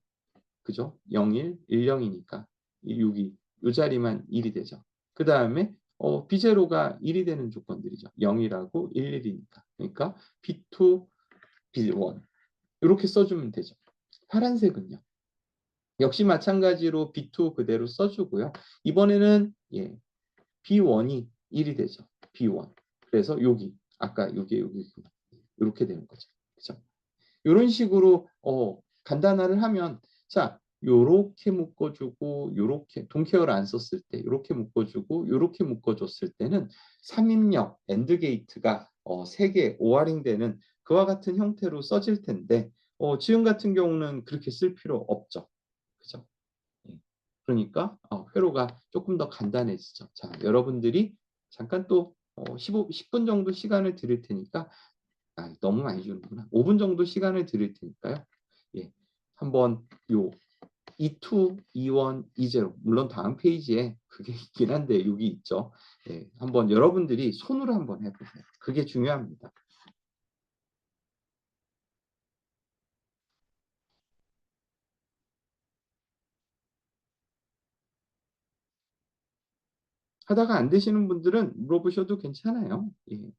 그죠? 01, 10이니까 여기 요 자리만 1이 되죠. 그다음에 B0가 1이 되는 조건들이죠. 0이라고 11이니까. 그러니까 B2, B1 요렇게 써 주면 되죠. 파란색은요. 역시 마찬가지로 B2 그대로 써 주고요. 이번에는 B1이 1이 되죠. B1. 그래서 여기 아까 여기 요렇게 되는 거죠. 그죠? 요런 식으로 간단화를 하면 자 요렇게 묶어 주고 요렇게 동케어를 안 썼을 때 요렇게 묶어 주고 요렇게 묶어 줬을 때는 3입력 엔드 게이트가 3개 오어링 되는 그와 같은 형태로 써질 텐데 지금 같은 경우는 그렇게 쓸 필요 없죠. 그죠? 예. 그러니까 회로가 조금 더 간단해지죠. 자, 여러분들이 잠깐 또 10분 정도 시간을 드릴 테니까 너무 많이 주는구나. 5분 정도 시간을 드릴 테니까요. 예. 한번 요 E2, E1, E0 물론 다음 페이지에 그게 있긴 한데 여기 있죠. 예. 한번 여러분들이 손으로 한번 해 보세요. 그게 중요합니다. 하다가 안 되시는 분들은 물어보셔도 괜찮아요. 예.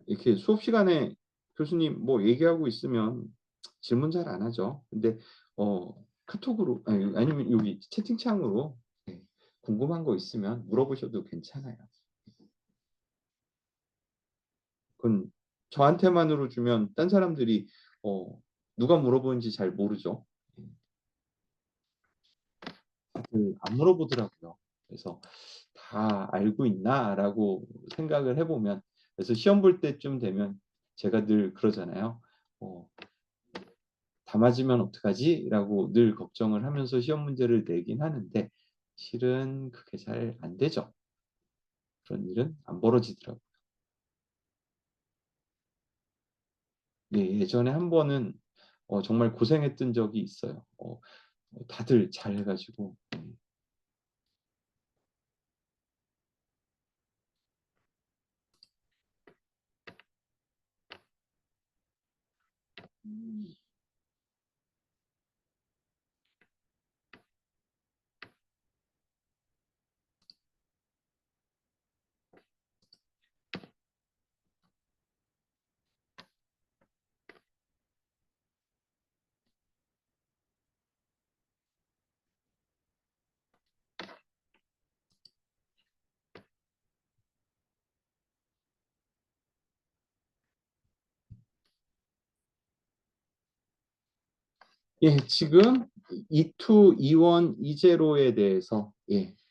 이렇게 수업 시간에 교수님 뭐 얘기하고 있으면 질문 잘 안 하죠. 근데 카톡으로 아니면 여기 채팅창으로 궁금한 거 있으면 물어보셔도 괜찮아요. 그건 저한테만으로 주면 딴 사람들이 어 누가 물어보는지 잘 모르죠. 다들 안 물어보더라고요. 그래서 '다 알고 있나?'라고 생각을 해 보면 그래서 시험 볼 때쯤 되면 제가 늘 그러잖아요. 어 '다 맞으면 어떡하지?'라고 늘 걱정을 하면서 시험 문제를 내긴 하는데 실은 그게 잘 안 되죠. 그런 일은 안 벌어지더라고요. 예 예전에 한 번은 정말 고생했던 적이 있어요. 다들 잘해 가지고 지금 E2, E1, E0에 대해서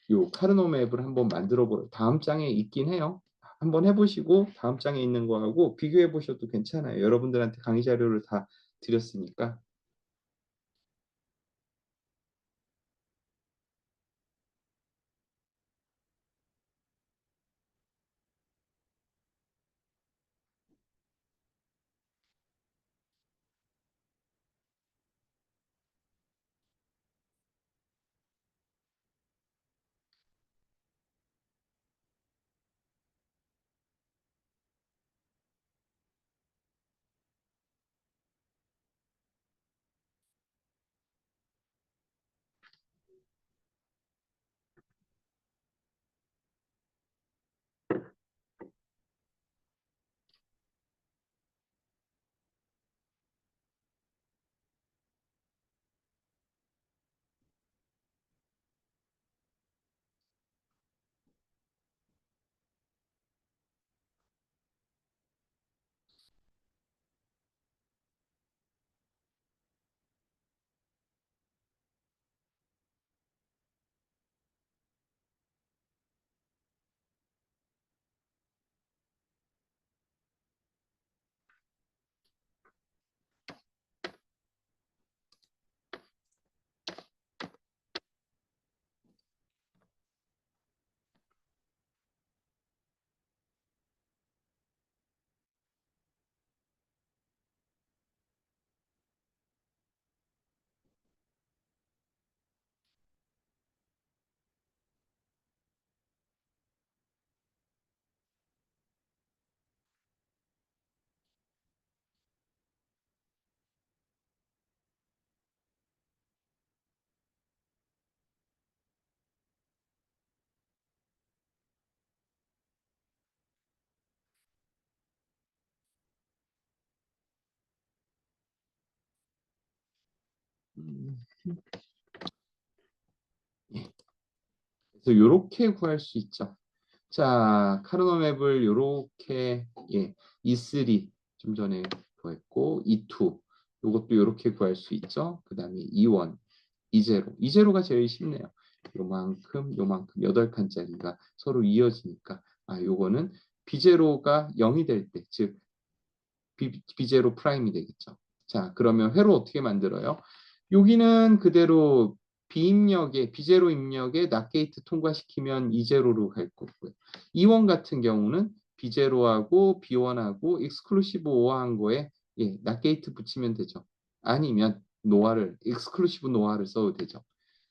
요 카르노 맵을 한번 만들어 보 다음 장에 있긴 해요. 한번 해 보시고 다음 장에 있는 거하고 비교해 보셔도 괜찮아요. 여러분들한테 강의 자료를 다 드렸으니까. 음, 예. 그래서 이렇게 구할 수 있죠. 자, 카르노 맵을 이렇게 E3 좀 전에 구했고 E2 이것도 이렇게 구할 수 있죠. 그 다음에 E1, E0, E0가 제일 쉽네요. 요만큼 8칸짜리가 서로 이어지니까 요거는 B0가 0이 될 때, 즉 B0 프라임이 되겠죠. 자, 그러면 회로 어떻게 만들어요? 여기는 그대로 B입력에 B0 입력에 낫게이트 통과시키면 E0로 갈 거고요. E1 같은 경우는 B0하고 B1하고 익스클루시브 오어한 거에 낫게이트 붙이면 되죠. 아니면 노아를 익스클루시브 노아를 써도 되죠.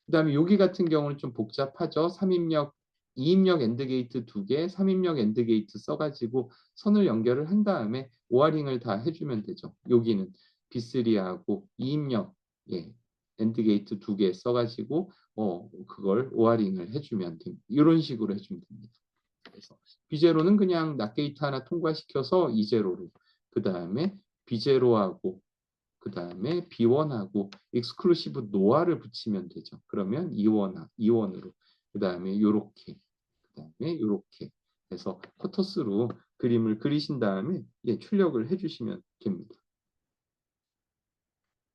그다음에 여기 같은 경우는 좀 복잡하죠. 3입력, 2입력 엔드 게이트 2개, 3입력 엔드 게이트 써가지고 선을 연결을 한 다음에 오어링을 다 해주면 되죠. 여기는 B3하고 2입력 엔드 게이트 2개 써가지고 그걸 오어링을 해주면 됩니다. 이런 식으로 해주면 됩니다. 그래서 B0는 그냥 낫 게이트 하나 통과시켜서 E0로 그 다음에 B0하고 그 다음에 B1하고 익스클루시브 노아를 붙이면 되죠. 그러면 E1으로 그 다음에 요렇게 그 다음에 요렇게 해서 쿼터스로 그림을 그리신 다음에 출력을 해주시면 됩니다.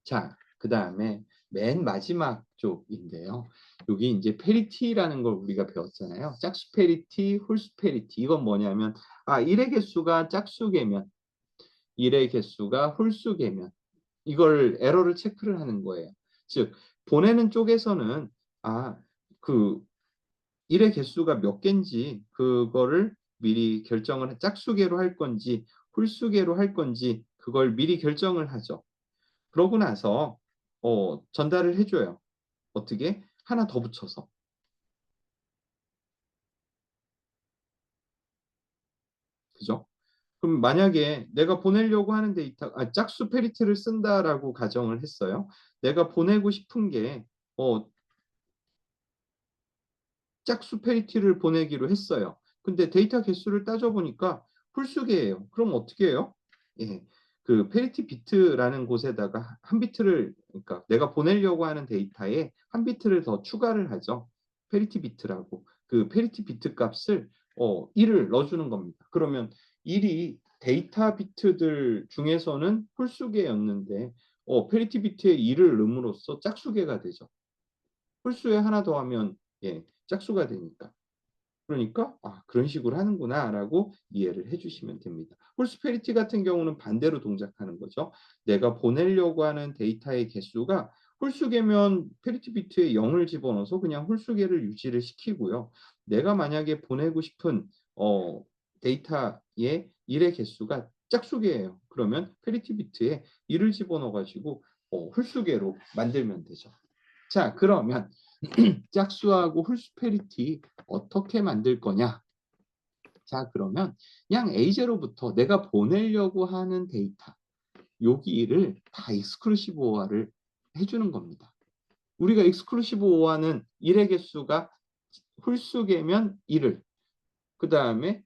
자, 그 다음에 맨 마지막 쪽인데요. 여기 이제 페리티라는 걸 우리가 배웠잖아요. 짝수 페리티, 홀수 페리티. 이건 뭐냐면 1의 개수가 짝수개면 1의 개수가 홀수개면 이걸 에러를 체크를 하는 거예요. 즉 보내는 쪽에서는 그 1의 개수가 몇 개인지 그거를 미리 결정을 짝수계로 할 건지 홀수계로 할 건지 그걸 미리 결정을 하죠. 그러고 나서 전달을 해줘요. 어떻게? 하나 더 붙여서. 그죠? 그럼 만약에 내가 보내려고 하는 데이터, 짝수 페리티를 쓴다라고 가정을 했어요. 내가 보내고 싶은 게 짝수 페리티를 보내기로 했어요. 근데 데이터 개수를 따져보니까 홀수계예요. 그럼 어떻게 해요? 그 페리티 비트라는 곳에다가 한 비트를, 그러니까 내가 보내려고 하는 데이터에 한 비트를 더 추가를 하죠. 페리티 비트라고. 그 페리티 비트 값을 1을 넣어주는 겁니다. 그러면 1이 데이터 비트들 중에서는 홀수계였는데 페리티 비트에 1을 넣음으로써 짝수계가 되죠. 홀수에 하나 더하면 짝수가 되니까. 그러니까 그런 식으로 하는구나라고 이해를 해주시면 됩니다. 홀스페리티 같은 경우는 반대로 동작하는 거죠. 내가 보내려고 하는 데이터의 개수가 홀수계면 페리티 비트에 0을 집어넣어서 그냥 홀수계를 유지를 시키고요. 내가 만약에 보내고 싶은 데이터의 1의 개수가 짝수계예요. 그러면 페리티 비트에 1을 집어넣어가지고 홀수계로 만들면 되죠. 자, 그러면 짝수하고 홀수페리티 어떻게 만들 거냐? 자, 그러면 그냥 A0부터 내가 보내려고 하는 데이터 여기를 다 익스클루시브 오어를 해주는 겁니다. 우리가 익스클루시브 오어는 1의 개수가 홀수계면 1을 그 다음에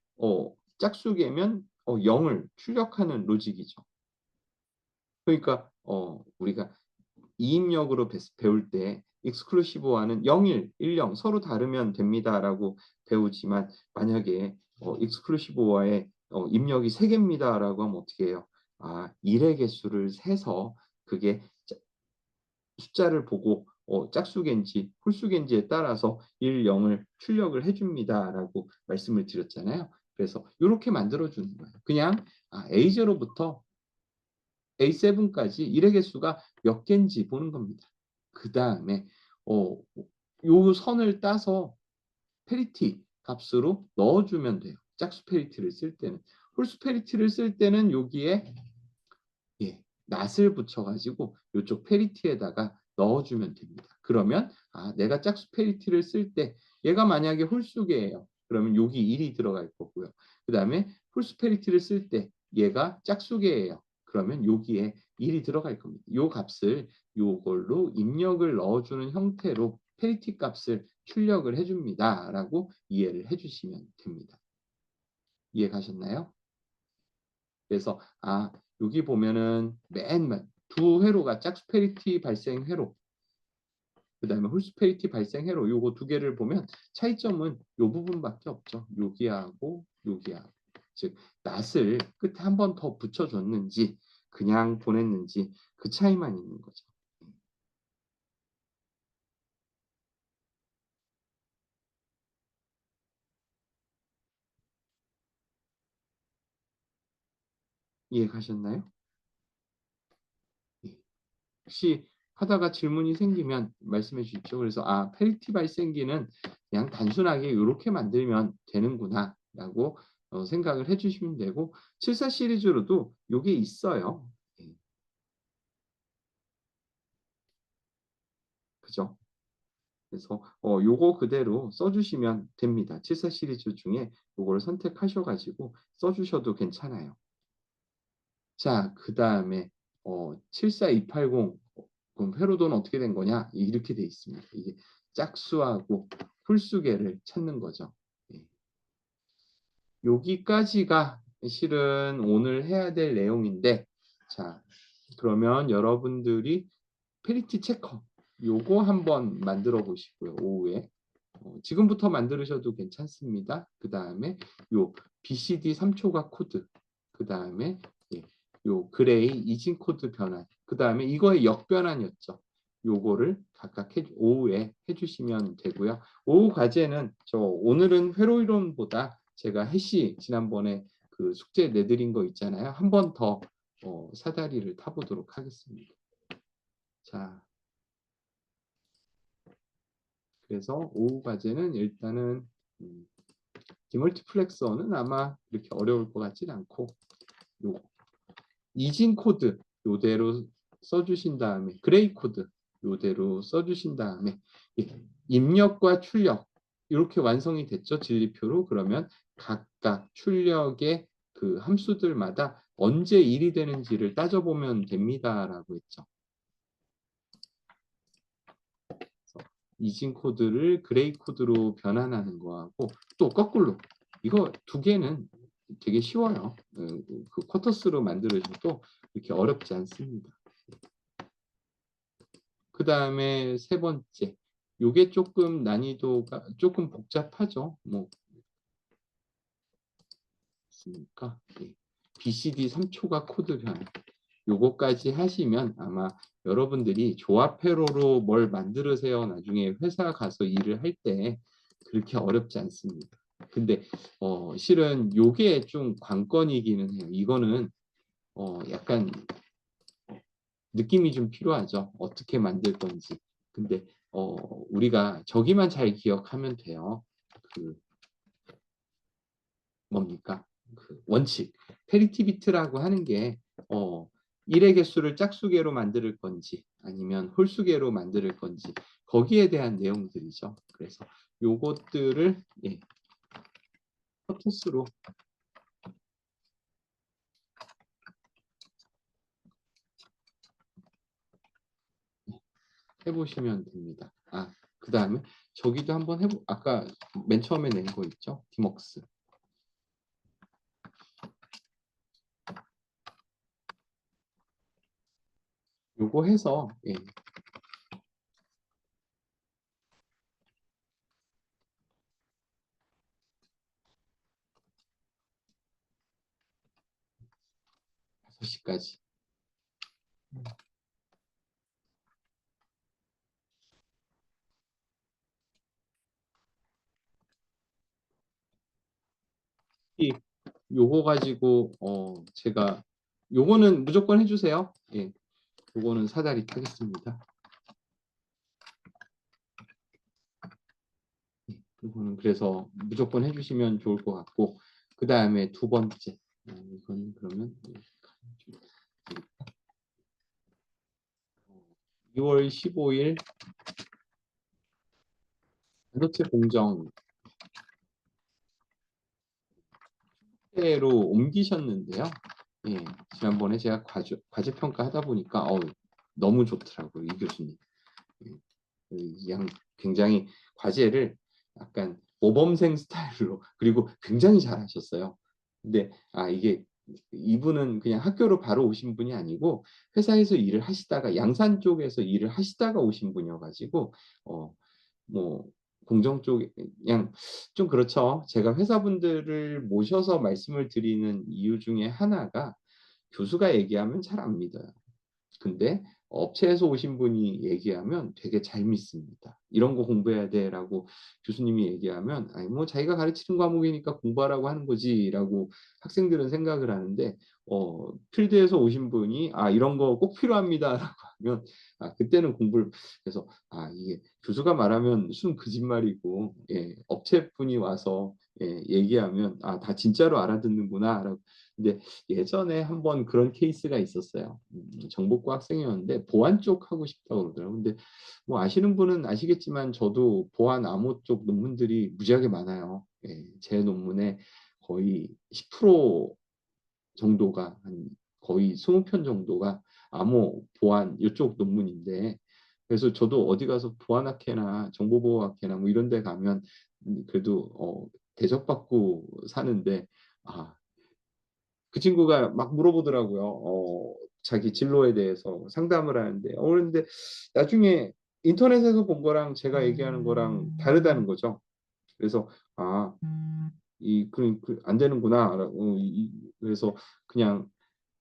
짝수계면 0을 출력하는 로직이죠. 그러니까 우리가 이입력으로 배울 때 익스클루시브와는 0일, 10 서로 다르면 됩니다라고 배우지만 만약에 익스클루시브와의 입력이 3개입니다라고 하면 어떻게 해요? 1의 개수를 세서 그게 숫자를 보고 짝수개인지 홀수개인지에 따라서 1, 0을 출력을 해줍니다라고 말씀을 드렸잖아요. 그래서 이렇게 만들어주는 거예요. 그냥 A0부터 A7까지 1의 개수가 몇 개인지 보는 겁니다. 그 다음에 요 선을 따서 페리티 값으로 넣어주면 돼요. 짝수 페리티를 쓸 때는. 홀수 페리티를 쓸 때는 여기에 낫을 붙여가지고 이쪽 페리티에다가 넣어주면 됩니다. 그러면 내가 짝수 페리티를 쓸 때 얘가 만약에 홀수계예요. 그러면 여기 1이 들어갈 거고요. 그 다음에 홀수 페리티를 쓸 때 얘가 짝수계예요. 그러면 여기에 1이 들어갈 겁니다. 이 값을 요걸로 입력을 넣어주는 형태로 페리티 값을 출력을 해줍니다. 라고 이해를 해주시면 됩니다. 이해 가셨나요? 그래서 여기 보면은 맨 두 회로가 짝수페리티 발생 회로, 그 다음에 홀수페리티 발생 회로, 요거 두 개를 보면 차이점은 요 부분밖에 없죠. 여기하고 여기하고. 즉 낫을 끝에 한 번 더 붙여줬는지 그냥 보냈는지 그 차이만 있는 거죠. 이해 가셨나요? 예. 혹시 하다가 질문이 생기면 말씀해 주십시오. 그래서 페리티 발생기는 그냥 단순하게 이렇게 만들면 되는구나 라고 생각을 해주시면 되고 74 시리즈로도 요게 있어요. 예. 그죠? 그래서 요거 그대로 써주시면 됩니다. 74 시리즈 중에 요걸 선택하셔 가지고 써주셔도 괜찮아요. 자, 그다음에 74280 그럼 회로도는 어떻게 된 거냐? 이렇게 돼 있습니다. 이게 짝수하고 홀수계를 찾는 거죠. 예. 여기까지가 실은 오늘 해야 될 내용인데 자, 그러면 여러분들이 페리티 체커 요거 한번 만들어 보시고요. 오후에. 지금부터 만들으셔도 괜찮습니다. 그 다음에 요 BCD 3초각 코드, 그 다음에 예, 요 그레이 이진 코드 변환, 그 다음에 이거의 역변환이었죠. 요거를 각각 오후에 해주시면 되고요. 오후 과제는 오늘은 회로 이론보다 제가 해시 지난번에 그 숙제 내드린 거 있잖아요. 한 번 더 사다리를 타보도록 하겠습니다. 자, 그래서 오후 과제는 일단은 디멀티플렉서는 아마 이렇게 어려울 것 같지는 않고 요 이진 코드 요대로 써주신 다음에 그레이 코드 요대로 써주신 다음에 입력과 출력 이렇게 완성이 됐죠. 진리표로. 그러면 각각 출력의 그 함수들마다 언제 일이 되는지를 따져보면 됩니다라고 했죠. 이진 코드를 그레이 코드로 변환하는 거하고 또 거꾸로 이거 두 개는 되게 쉬워요. 그 쿼터스로 만들어줘도 이렇게 어렵지 않습니다. 그 다음에 세 번째, 요게 조금 난이도가 조금 복잡하죠. 뭐 있으니까 BCD 3초가 코드 변환. 요거까지 하시면 아마 여러분들이 조합 회로로 뭘 만들으세요. 나중에 회사 가서 일을 할 때 그렇게 어렵지 않습니다. 근데 실은 요게 좀 관건이기는 해요. 이거는 약간 느낌이 좀 필요하죠. 어떻게 만들 건지. 근데 우리가 저기만 잘 기억하면 돼요. 그 뭡니까? 그 원칙. 페리티비트라고 하는 게 1의 개수를 짝수계로 만들 건지 아니면 홀수계로 만들 건지 거기에 대한 내용들이죠. 그래서 요것들을 포토스로 해보시면 됩니다. 그 다음에 저기도 한번 아까 맨 처음에 낸 거 있죠? 디먹스. 요거 해서 5시까지. 요거 가지고 제가 요거는 무조건 해주세요. 요거는 사다리 타겠습니다. 이거는 그래서 무조건 해주시면 좋을 것 같고 그 다음에 두 번째 이건 그러면 2월 15일 반도체 공정 때로 옮기셨는데요. 지난번에 제가 과제 평가 하다 보니까 너무 좋더라고요. 이 교수님. 굉장히 과제를 약간 모범생 스타일로 그리고 굉장히 잘하셨어요. 근데 이게 이분은 그냥 학교로 바로 오신 분이 아니고 회사에서 일을 하시다가 양산 쪽에서 일을 하시다가 오신 분이어가지고 뭐 공정 쪽에 그냥 좀 그렇죠. 제가 회사분들을 모셔서 말씀을 드리는 이유 중에 하나가 교수가 얘기하면 잘 안 믿어요. 근데 업체에서 오신 분이 얘기하면 되게 잘 믿습니다. "이런 거 공부해야 돼."라고 교수님이 얘기하면 '아이 뭐 자기가 가르치는 과목이니까 공부하라고 하는 거지.'라고 학생들은 생각을 하는데 필드에서 오신 분이 "아 이런 거 꼭 필요합니다."라고 하면 그때는 공부를 그래서 이게 교수가 말하면 순 거짓말이고 업체분이 와서 얘기하면 '아 다 진짜로 알아듣는구나.'라고 근데 예전에 한번 그런 케이스가 있었어요. 정보과 학생이었는데 보안 쪽 하고 싶다고 그러더라고요. 근데 뭐 아시는 분은 아시겠지만 저도 보안 암호 쪽 논문들이 무지하게 많아요. 제 논문의 거의 10% 정도가 한 거의 20편 정도가 암호, 보안 요쪽 논문인데 그래서 저도 어디 가서 보안학회나 정보보호학회나 뭐 이런 데 가면 그래도 대접받고 사는데 아 그 친구가 막 물어보더라고요. 자기 진로에 대해서 상담을 하는데 그런데 나중에 인터넷에서 본 거랑 제가 얘기하는 거랑 다르다는 거죠. 그래서 '아 이 안 되는구나.'라고 그래서 그냥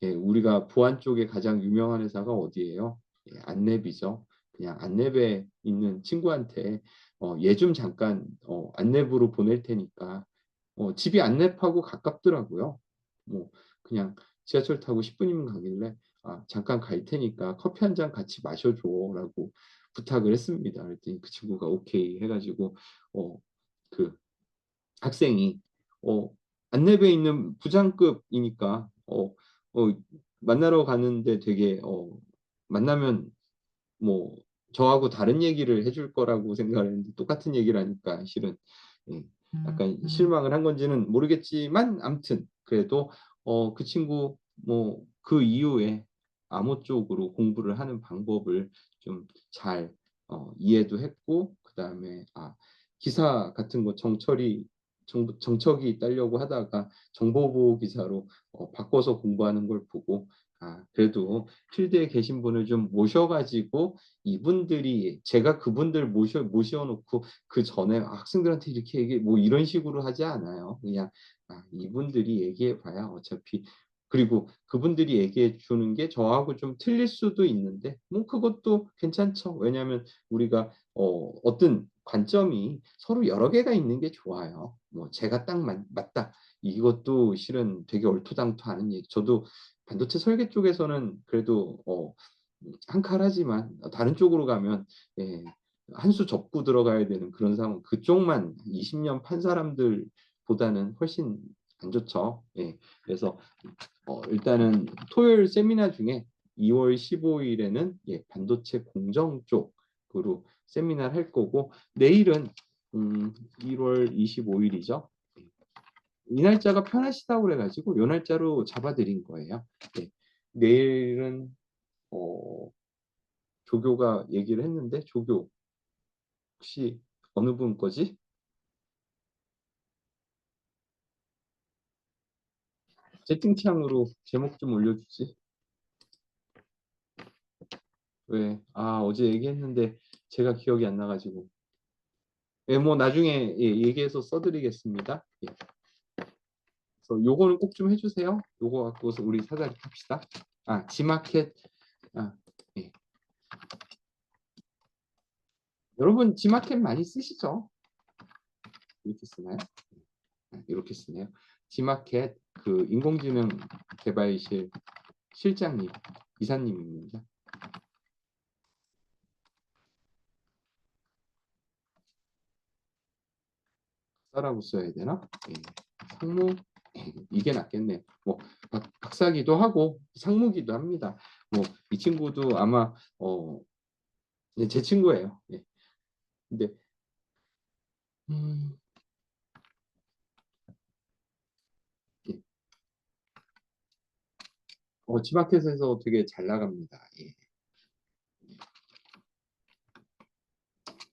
우리가 보안 쪽에 가장 유명한 회사가 어디예요? 안랩이죠. 그냥 안랩에 있는 친구한테 "얘 좀 잠깐 안랩으로 보낼 테니까" 집이 안랩하고 가깝더라고요. 뭐 그냥 지하철 타고 10 분이면 가길래 잠깐 갈 테니까 커피 한 잔 같이 마셔 줘."라고 부탁을 했습니다. 그랬더니 그 친구가 오케이 해 가지고 어 그 학생이 안랩에 있는 부장급이니까 어 만나러 가는데 되게 만나면 뭐 저하고 다른 얘기를 해줄 거라고 생각을 했는데 똑같은 얘기를 하니까 실은 예 약간 실망을 한 건지는 모르겠지만 아무튼 그래도 그 친구 뭐 그 이후에 암호 쪽으로 공부를 하는 방법을 좀 잘 이해도 했고 그다음에 기사 같은 거 정척이 따려고 하다가 정보보호 기사로 바꿔서 공부하는 걸 보고 그래도 필드에 계신 분을 좀 모셔 가지고 이분들이 제가 그분들 모셔 놓고 그전에 학생들한테 이렇게 얘기해 뭐 이런 식으로 하지 않아요. 그냥 이분들이 얘기해 봐야 어차피 그리고 그분들이 얘기해 주는 게 저하고 좀 틀릴 수도 있는데 뭐 그것도 괜찮죠. 왜냐하면 우리가 어떤 관점이 서로 여러 개가 있는 게 좋아요. 뭐 제가 딱 맞다. 이것도 실은 되게 얼토당토하는 얘기 저도 반도체 설계 쪽에서는 그래도 한 칼 하지만 다른 쪽으로 가면 예 한 수 접고 들어가야 되는 그런 상황 그쪽만 20년 판 사람들보다는 훨씬 안 좋죠. 그래서 일단은 토요일 세미나 중에 2월 15 일에는 반도체 공정 쪽으로 세미나를 할 거고 내일은 1월 25 일이죠. 이 날짜가 편하시다고 그래 가지고 요 날짜로 잡아 드린 거예요. 네. 내일은 어 조교가 얘기를 했는데 조교 혹시 어느 분 거지? 채팅창으로 제목 좀 올려주지. 왜? 어제 얘기했는데 제가 기억이 안 나 가지고. 뭐 나중에 얘기해서 써 드리겠습니다. 그래서 요거는 꼭 좀 해 주세요. 요거 갖고서 우리 사다리 탑시다. 지마켓 아 예. 여러분 지마켓 많이 쓰시죠? 이렇게 쓰나요? 이렇게 쓰네요. 지마켓 그 인공지능 개발실 실장님, 이사님입니다. 박사라고 써야 되나? 상무 이게 낫겠네. 뭐 박사기도 하고 상무기도 합니다. 뭐 이 친구도 아마 제 친구예요. 근데 음 예. 지마켓에서 되게 잘 나갑니다.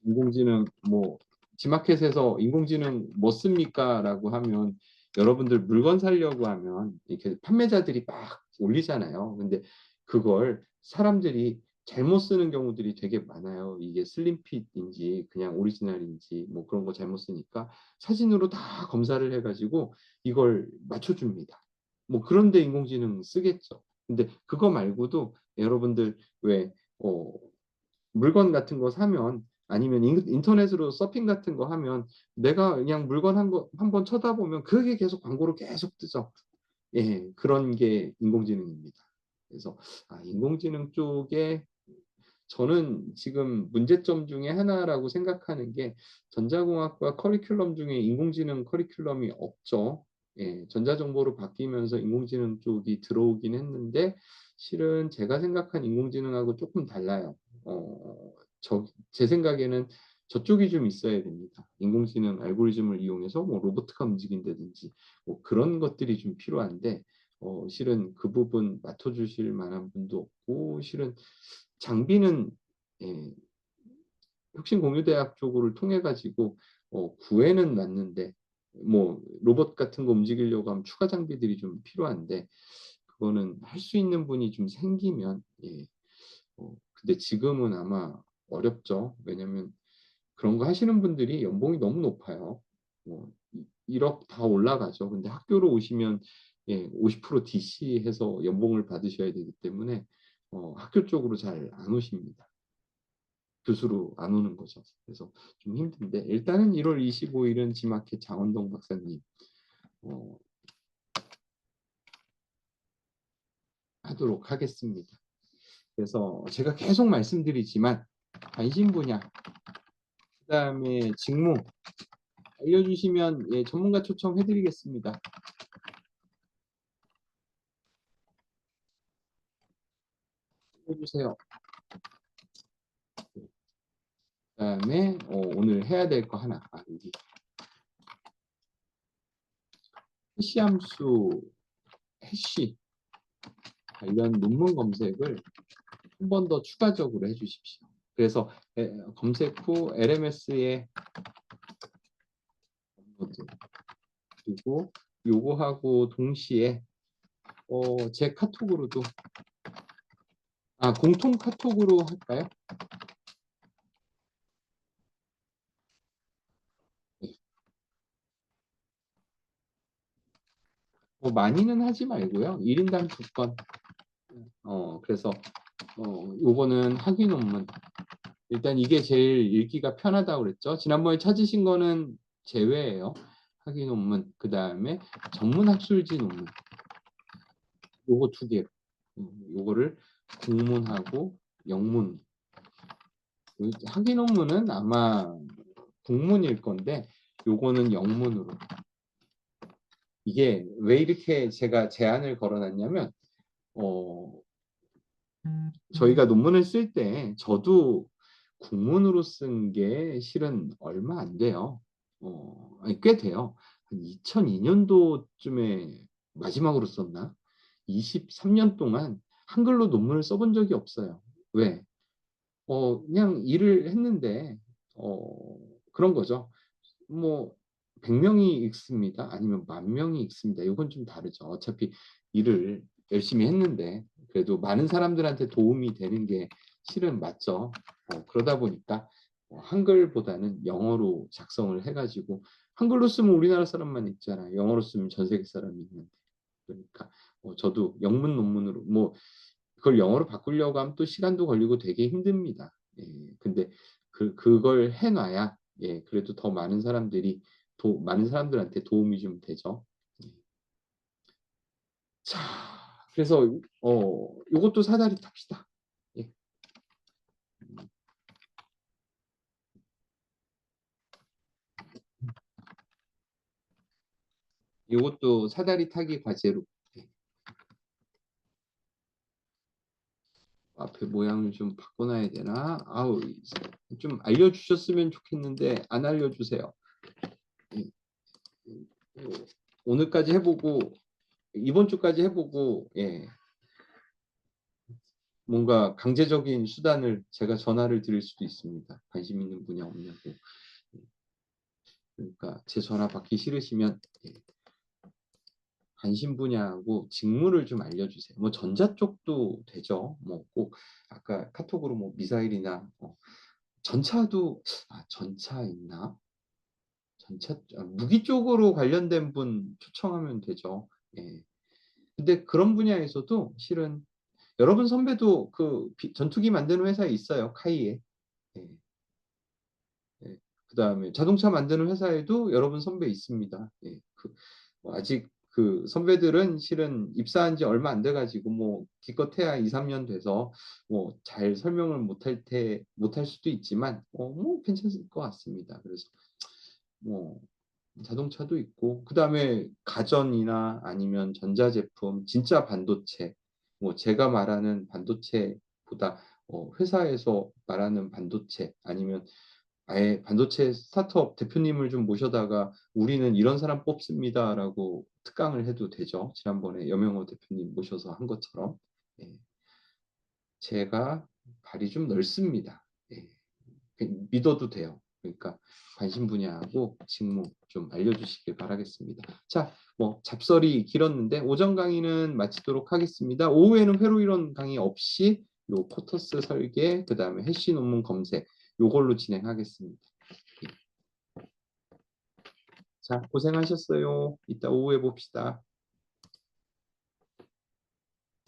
인공지능 뭐 지마켓에서 "인공지능 뭐 씁니까?"라고 하면 여러분들 물건 사려고 하면 이렇게 판매자들이 막 올리잖아요. 근데 그걸 사람들이 잘못 쓰는 경우들이 되게 많아요. 이게 슬림핏인지 그냥 오리지널인지 뭐 그런 거 잘못 쓰니까 사진으로 다 검사를 해가지고 이걸 맞춰줍니다. 뭐 그런데 인공지능 쓰겠죠. 근데 그거 말고도 여러분들 왜 물건 같은 거 사면 아니면 인터넷으로 서핑 같은 거 하면 내가 그냥 물건 한번 쳐다보면 그게 계속 광고로 계속 뜨죠. 예, 그런 게 인공지능입니다. 그래서 인공지능 쪽에 저는 지금 문제점 중에 하나라고 생각하는 게 전자공학과 커리큘럼 중에 인공지능 커리큘럼이 없죠. 예, 전자정보로 바뀌면서 인공지능 쪽이 들어오긴 했는데 실은 제가 생각한 인공지능하고 조금 달라요. 제 생각에는 저쪽이 좀 있어야 됩니다. 인공지능 알고리즘을 이용해서 뭐 로봇가 움직인다든지 뭐 그런 것들이 좀 필요한데 실은 그 부분 맡아주실 만한 분도 없고 실은 장비는 예, 혁신공유대학 쪽을 통해 가지고 구해는 놨는데 뭐 로봇 같은 거 움직이려고 하면 추가 장비들이 좀 필요한데 그거는 할 수 있는 분이 좀 생기면 예. 근데 지금은 아마 어렵죠. 왜냐면 그런 거 하시는 분들이 연봉이 너무 높아요. 뭐 1억 다 올라가죠. 근데 학교로 오시면 예, 50% DC 해서 연봉을 받으셔야 되기 때문에 학교 쪽으로 잘 안 오십니다. 교수로 안 오는 거죠. 그래서 좀 힘든데 일단은 1월 25일은 지마켓 장원동 박사님 어, 하도록 하겠습니다. 그래서 제가 계속 말씀드리지만 관심 분야, 그다음에 직무 알려주시면 예, 전문가 초청해드리겠습니다. 해주세요. 그다음에 오늘 해야 될 거 하나. 여기 해시함수 해시 관련 논문 검색을 한 번 더 추가적으로 해주십시오. 그래서 검색 후 LMS에 그리고 요거하고 동시에 제 카톡으로도 공통 카톡으로 할까요? 네. 뭐 많이는 하지 말고요. 1인당 2건. 그래서 요거는 학위 논문. 일단 이게 제일 읽기가 편하다고 그랬죠. 지난번에 찾으신 거는 제외예요. 학위 논문. 그 다음에 전문 학술지 논문. 요거 2개. 요거를 국문하고 영문. 학위 논문은 아마 국문일 건데 요거는 영문으로. 이게 왜 이렇게 제가 제한을 걸어놨냐면 저희가 논문을 쓸 때 저도 국문으로 쓴 게 실은 얼마 안 돼요. 아니, 꽤 돼요. 한 2002년도쯤에 마지막으로 썼나? 23년 동안 한글로 논문을 써본 적이 없어요. 왜? 그냥 일을 했는데 그런 거죠. 뭐 100명이 읽습니다. 아니면 10,000명이 읽습니다. 이건 좀 다르죠. 어차피 일을 열심히 했는데 그래도 많은 사람들한테 도움이 되는 게 실은 맞죠. 그러다 보니까 한글보다는 영어로 작성을 해가지고 한글로 쓰면 우리나라 사람만 읽잖아요. 영어로 쓰면 전 세계 사람이 있는데 그러니까 저도 영문 논문으로 뭐 그걸 영어로 바꾸려고 하면 또 시간도 걸리고 되게 힘듭니다. 예, 근데 그걸 해놔야 예, 그래도 더 많은 사람들이 많은 사람들한테 도움이 좀 되죠. 예. 자, 그래서 요것도 사다리 탑시다. 예. 요것도 사다리 타기 과제로 예. 앞에 모양을 좀 바꿔놔야 되나? 아우, 좀 알려주셨으면 좋겠는데 안 알려주세요. 예. 오늘까지 해보고 이번 주까지 해보고 예. 뭔가 강제적인 수단을 제가 전화를 드릴 수도 있습니다. 관심 있는 분야 없냐고. 그러니까 제 전화 받기 싫으시면 예. 관심 분야하고 직무를 좀 알려주세요. 뭐 전자 쪽도 되죠. 뭐 꼭 아까 카톡으로 뭐 미사일이나 전차도 전차 있나? 무기 쪽으로 관련된 분 초청하면 되죠. 예. 근데 그런 분야에서도 실은 여러분 선배도 그 전투기 만드는 회사에 있어요. 카이에. 예. 예. 그다음에 자동차 만드는 회사에도 여러분 선배 있습니다. 예. 뭐 아직 그 선배들은 실은 입사한 지 얼마 안 돼 가지고 뭐 기껏해야 2-3년 돼서 뭐 잘 설명을 못할 수도 있지만 뭐 괜찮을 것 같습니다. 그래서 뭐 자동차도 있고 그다음에 가전이나 아니면 전자제품, 진짜 반도체, 뭐 제가 말하는 반도체보다 회사에서 말하는 반도체 아니면 아예 반도체 스타트업 대표님을 좀 모셔다가 "우리는 이런 사람 뽑습니다."라고 특강을 해도 되죠. 지난번에 염영호 대표님 모셔서 한 것처럼. 예. 제가 발이 좀 넓습니다. 예. 믿어도 돼요. 그러니까 관심 분야하고 직무 좀 알려주시길 바라겠습니다. 자, 뭐 잡설이 길었는데 오전 강의는 마치도록 하겠습니다. 오후에는 회로 이론 강의 없이 요 포터스 설계, 그 다음에 해시 논문 검색 요걸로 진행하겠습니다. 자, 고생하셨어요. 이따 오후에 봅시다.